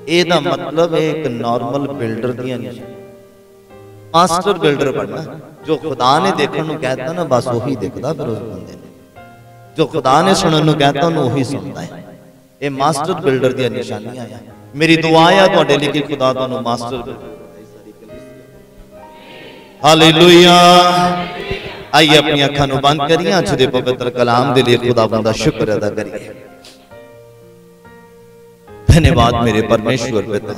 एदा मतलब एक नॉर्मल बिल्डर दी नहीं, मास्टर बिल्डर बनना। जो खुदा ने देखने को कहता ना बस वही दिखता फिर उस बंदे ने, जो खुदा ने सुनने को कहता उन्होंने वही सुनता है। ये मास्टर बिल्डर दी निशानियां हैं। मेरी दुआ है तुहाडे लई कि खुदा तुहानू मास्टर। हालेलुया। आइए अपनी अखां नूं बंद करिए, अज दे पवित्र कलाम दे लिए खुदावंद दा शुक्र अदा करिए। धन्यवाद मेरे परमेश्वर पिता,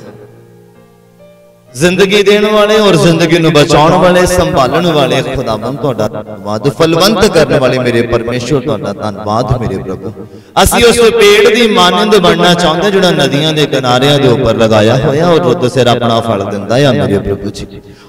जिंदगी देने वाले और जिंदगी नूं बचाउण वाले, संभालण वाले खुदावंद तुहाडा धन्यवाद। फलवंत करने वाले मेरे परमेश्वर तुहाडा धन्यवाद मेरे प्रभु। असीं उस पेड़ दी मानंद बनना चाहुंदे जिहड़ा नदियां दे किनारियां दे उपर लगाया होया और रुत सिर अपना फल दिंदा है मेरे प्रभु जी।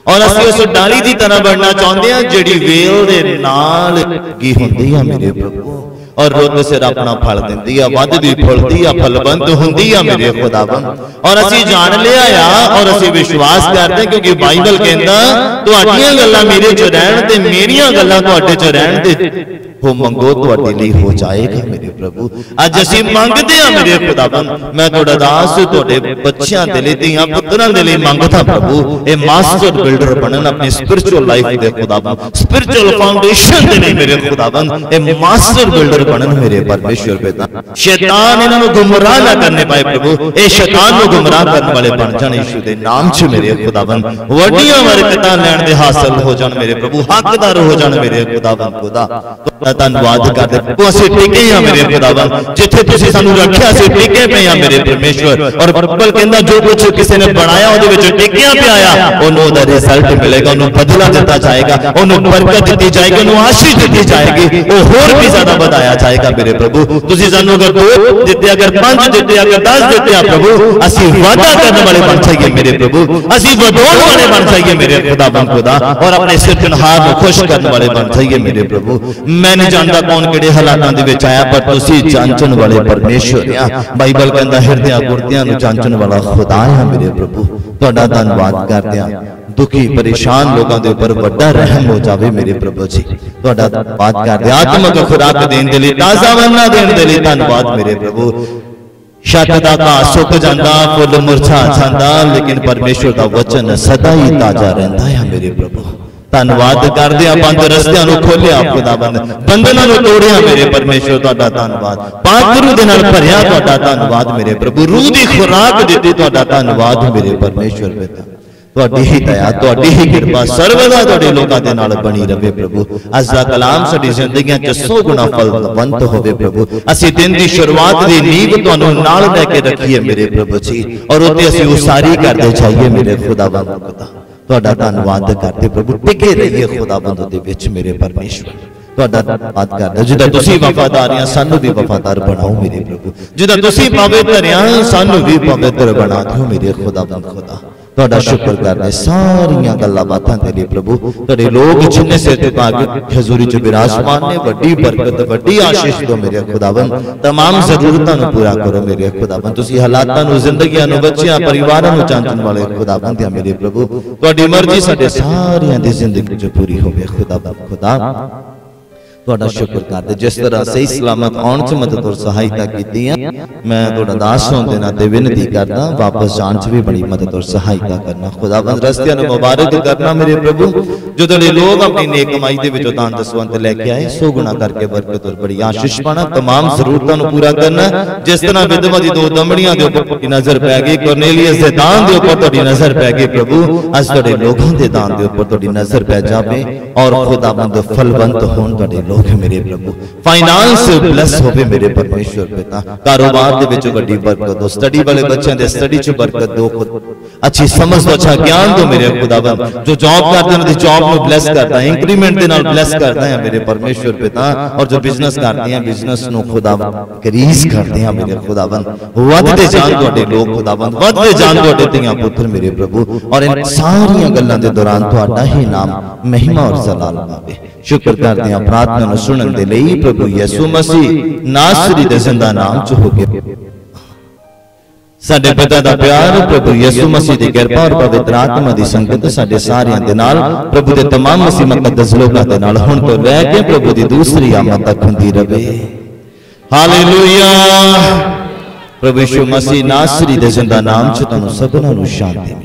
और असीं उस डाली दी तरह बनना चाहुंदे हां जिहड़ी वेल दे नाल लगी हुंदी है मेरे प्रभु, और रुत सिर अपना फल दिंदी है, वधदी फुलदी है, फलवंत हुंदी है मेरे खुदावंद। और असीं जान लिया आ और असीं विश्वास करदे, क्योंकि बाइबल कहंदा तुहाडीआं गल्लां मेरे च रहण ते मेरीआं गल्लां तुहाडे च रहण ते हो मंगो तुहाडे लई हो जाएगा मेरे प्रभु। अज असीं मंगदे हां मेरे खुदावंद, मैं तुहाडा दास तुहाडे बच्चिआं दे लई, धीआं पुत्तरां दे लई मंगदा प्रभु। ए मास्टर बिल्डर बनन अपनी स्पिरिचुअल लाइफ दे खुदावंद, स्पिरिचुअल फाउंडेशन दे लई मेरे खुदावंद। ए मास्टर बिल्डर बनन मेरे परमेश्वर पिता। शैतान इन्हां नूं गुमराह ना करने पाए प्रभु, ए शैतान नूं गुमराह करने वाले बन जाण यीशु दे नाम च मेरे खुदावंद। वड्डियां बरकतां लैण दे हासिल हो जाण मेरे प्रभु, हकदार हो जाण मेरे खुदावंद। खुदा धन्यवाद करदे तू असीं टिके हां मेरे खुदावंद, जिथे तुसीं सानूं रखिया असीं टिके पे हां मेरे परमेश्वर। और बाइबल कहंदा जो कुछ किसी ने बनाया उहदे विच टिकिया पिया आ, ओनू दा रिजल्ट मिलेगा, ओनू बदला दिता जाएगा, ओनू बरकत दी जाएगी, ओनू आशीष दी जाएगी, ओ होर भी ज्यादा बढ़ाया जाएगा मेरे प्रभु। तुसीं सानूं अगर 2 दिते, अगर 5 दिते, अगर 10 दिते आ प्रभु, असीं वादा करने वाले बन जाइए मेरे प्रभु, असीं वधाउण वाले बन जाइए मेरे खुदावंद खुदा, और अपने सिरजनहार नूं खुश करने वाले बन जाइए मेरे प्रभु। मैं नहीं जानता कौन किहड़े हालातां दे विच आया, पर तुसीं जांचण वाले परमेश्वर आ। बाइबल कहंदा हिरदियां गुरदियां नूं जांचण वाला खुदा है मेरे प्रभु। तुहाडा धन्यवाद करदे हां, दुखी परेशान लोगों के ऊपर बड़ा रहम हो जाए मेरे प्रभु जी। तुहाडा धन्यवाद करदे, आत्मक खुराक देण दे लई, ताज़ा मन्ना देण दे लई धन्यवाद मेरे प्रभु। छत दा घाह सुक जांदा, फुੱਲ मुरझा जांदा, लेकिन परमेश्वर दा वचन सदा ही ताजा रहिंदा है मेरे प्रभु। धन्यवाद करदे आ, बंद रस्तियां नूं खोलिया खुदावंद, बंधनां नूं तोड़िया मेरे परमेश्वर। तुहाडा धन्यवाद, पाक रूह दे नाल भरिया तुहाडा धन्यवाद मेरे प्रभु। रूह दी खुराक दित्ती तुहाडा धन्यवाद मेरे परमेश्वर पिता। तुहाडी ही दया, तुहाडी ही कृपा सर्वदा तुहाडे लोकां दे नाल बनी रहे प्रभु। अज दा कलाम साडी जिंदगियां च 100 गुना फलवंत होवे प्रभु। असीं दिन दी शुरुआत दी नींव तुहानूं नाल लै के रखीए मेरे प्रभु जी, और उत्ते असीं उसारी करदे जाइए मेरे खुदावंद खुदा। तुहाडा धन्यवाद करदे प्रभु, टिके रहिए खुदावंद दे विच मेरे परमेश्वर। तुहाडा धन्यवाद करदे, जिद्दां तुसीं वफादार आ सानूं भी वफादार बनाओ मेरे प्रभु, जिद्दां तुसीं पवित्र आ सानूं भी पवित्र बना दिओ मेरे खुदावंद खुदा। ਤੁਹਾਡਾ ਸ਼ੁਕਰ ਕਰਦੇ ਸਾਰੀਆਂ ਗੱਲਾਂ ਬਾਤਾਂ ਦੇ ਲਈ ਪ੍ਰਭੂ। ਤੁਹਾਡੇ ਲੋਕ ਜਿੰਨੇ ਸਿਰ ਤੇ ਭਾਗ ਹਜ਼ੂਰੀ ਚ ਵਿਰਾਜਮਾਨ ਨੇ, ਵੱਡੀ ਬਰਕਤ ਵੱਡੀ ਆਸ਼ੀਸ਼ ਦਿਓ ਮੇਰੇ ਖੁਦਾਵੰਦ। तमाम ਜ਼ਰੂਰਤਾਂ ਨੂੰ ਪੂਰਾ ਕਰੋ ਮੇਰੇ ਖੁਦਾਵੰਦ। ਤੁਸੀਂ ਹਾਲਾਤਾਂ ਨੂੰ, ਜ਼ਿੰਦਗੀਆਂ ਨੂੰ, ਬੱਚਿਆਂ ਪਰਿਵਾਰਾਂ ਨੂੰ ਚਾਂਚਣ ਵਾਲੇ ਖੁਦਾਵੰਦ ਆ ਮੇਰੇ ਪ੍ਰਭੂ। ਤੁਹਾਡੀ ਮਰਜ਼ੀ ਸਾਡੇ ਸਾਰਿਆਂ ਦੀ ਜ਼ਿੰਦਗੀ ਚ ਪੂਰੀ ਹੋਵੇ ਖੁਦਾਵੰਦ। ਖੁਦਾ ਤੁਹਾਡਾ ਸ਼ੁਕਰ ਕਰਦੇ ਜਿਸ ਤਰ੍ਹਾਂ ਸਹੀ ਸਲਾਮਤ ਆਉਣ ਚ ਮਦਦ ਔਰ ਸਹਾਇਤਾ ਕੀਤੀ ਹੈ। ਮੈਂ ਤੁਹਾਡਾ ਦਾਸ ਹੋਣ ਦੇ ਨਾਤੇ ਬੇਨਤੀ ਕਰਦਾ ਵਾਪਸ ਜਾਣ ਚ ਵੀ ਬੜੀ ਮਦਦ ਔਰ ਸਹਾਇਤਾ ਕਰਨਾ ਖੁਦਾਵੰਦ। ਰਸਤਿਆਂ ਨੂੰ ਮੁਬਾਰਕ ਕਰਨਾ ਮੇਰੇ ਪ੍ਰਭੂ। ਜੋ ਤੁਹਾਡੇ ਲੋਕ ਆਪਣੀ ਨੇਕ ਕਮਾਈ ਦੇ ਵਿੱਚੋਂ ਦਾਨ ਦਸਵੰਧ ਲੈ ਕੇ ਆਏ, ਸੋ ਗੁਣਾ ਕਰਕੇ ਬਰਕਤ ਔਰ ਬੜੀ ਆਸ਼ੀਸ਼ ਪਾਣਾ। तमाम ਜ਼ਰੂਰਤਾਂ ਨੂੰ ਪੂਰਾ ਕਰਨਾ। ਜਿਸ ਤਰ੍ਹਾਂ ਵਿਧਵਾ ਦੀ 2 ਦਮੜੀਆਂ ਦੇ ਉੱਪਰ ਤੁਹਾਡੀ ਨਜ਼ਰ ਪੈ ਗਈ, ਕੋਰਨੇਲੀਅਸ ਦੇ ਦਾਨ ਦੇ ਉੱਪਰ ਤੁਹਾਡੀ ਨਜ਼ਰ ਪੈ ਗਈ ਪ੍ਰਭੂ, ਅੱਜ ਤੁਹਾਡੇ ਲੋਕਾਂ ਦੇ ਦਾਨ ਦੇ ਉੱਪਰ ਤੁਹਾਡੀ ਨਜ਼ਰ ਪੈ ਜਾਵੇ ਔਰ ਖੁਦਾਵੰਦ ਫਲਵੰਤ ਹੋਣ ਤੁਹਾਡੇ ਲੋਕ मेरे प्रभु। फाइनेंस ब्लेस होवे मेरे परमेश्वर पिता। कारोबार दे विच बड़ी बरकत दो, स्टडी वाले बच्चों दे स्टडी च बरकत दो, अच्छी समझ दो, अच्छा ज्ञान दो मेरे खुदावंद। जो जॉब करते हैं उनकी जॉब में ब्लेस करता है, इंक्रीमेंट दे नाल ब्लेस करता है मेरे परमेश्वर पिता। और जो बिजनेस करते हैं बिजनेस नु खुदावंद इंक्रीज करते हैं मेरे खुदावंद। वधदे जान तुहाडे लोग खुदावंद, वधदे जान तुहाडे धीआं पुत्र मेरे प्रभु। और इन सारियां गल्लां दे दौरान तुहाडा ही नाम महिमा और जलाल पावे। शुक्र करते हैं प्रार्थना नु सुनन दे लई प्रभु यीशु मसीह नासरी दे जिंदा नाम च हो गए। साडे पिता दा प्यार, प्रभु यीशु मसीह दी किरपा और पवित्र आत्मा दी संगत साडे सारियां दे नाल, प्रभु दे तमाम मसीह मुकद्दस लोकां दे नाल हुण तो लै के प्रभु दी दूसरी आमद तक हुंदी रहे। हालेलुया। प्रभु यीशु मसीह नासरी दे जिंदा नाम च तुहानू सबना नू शांति।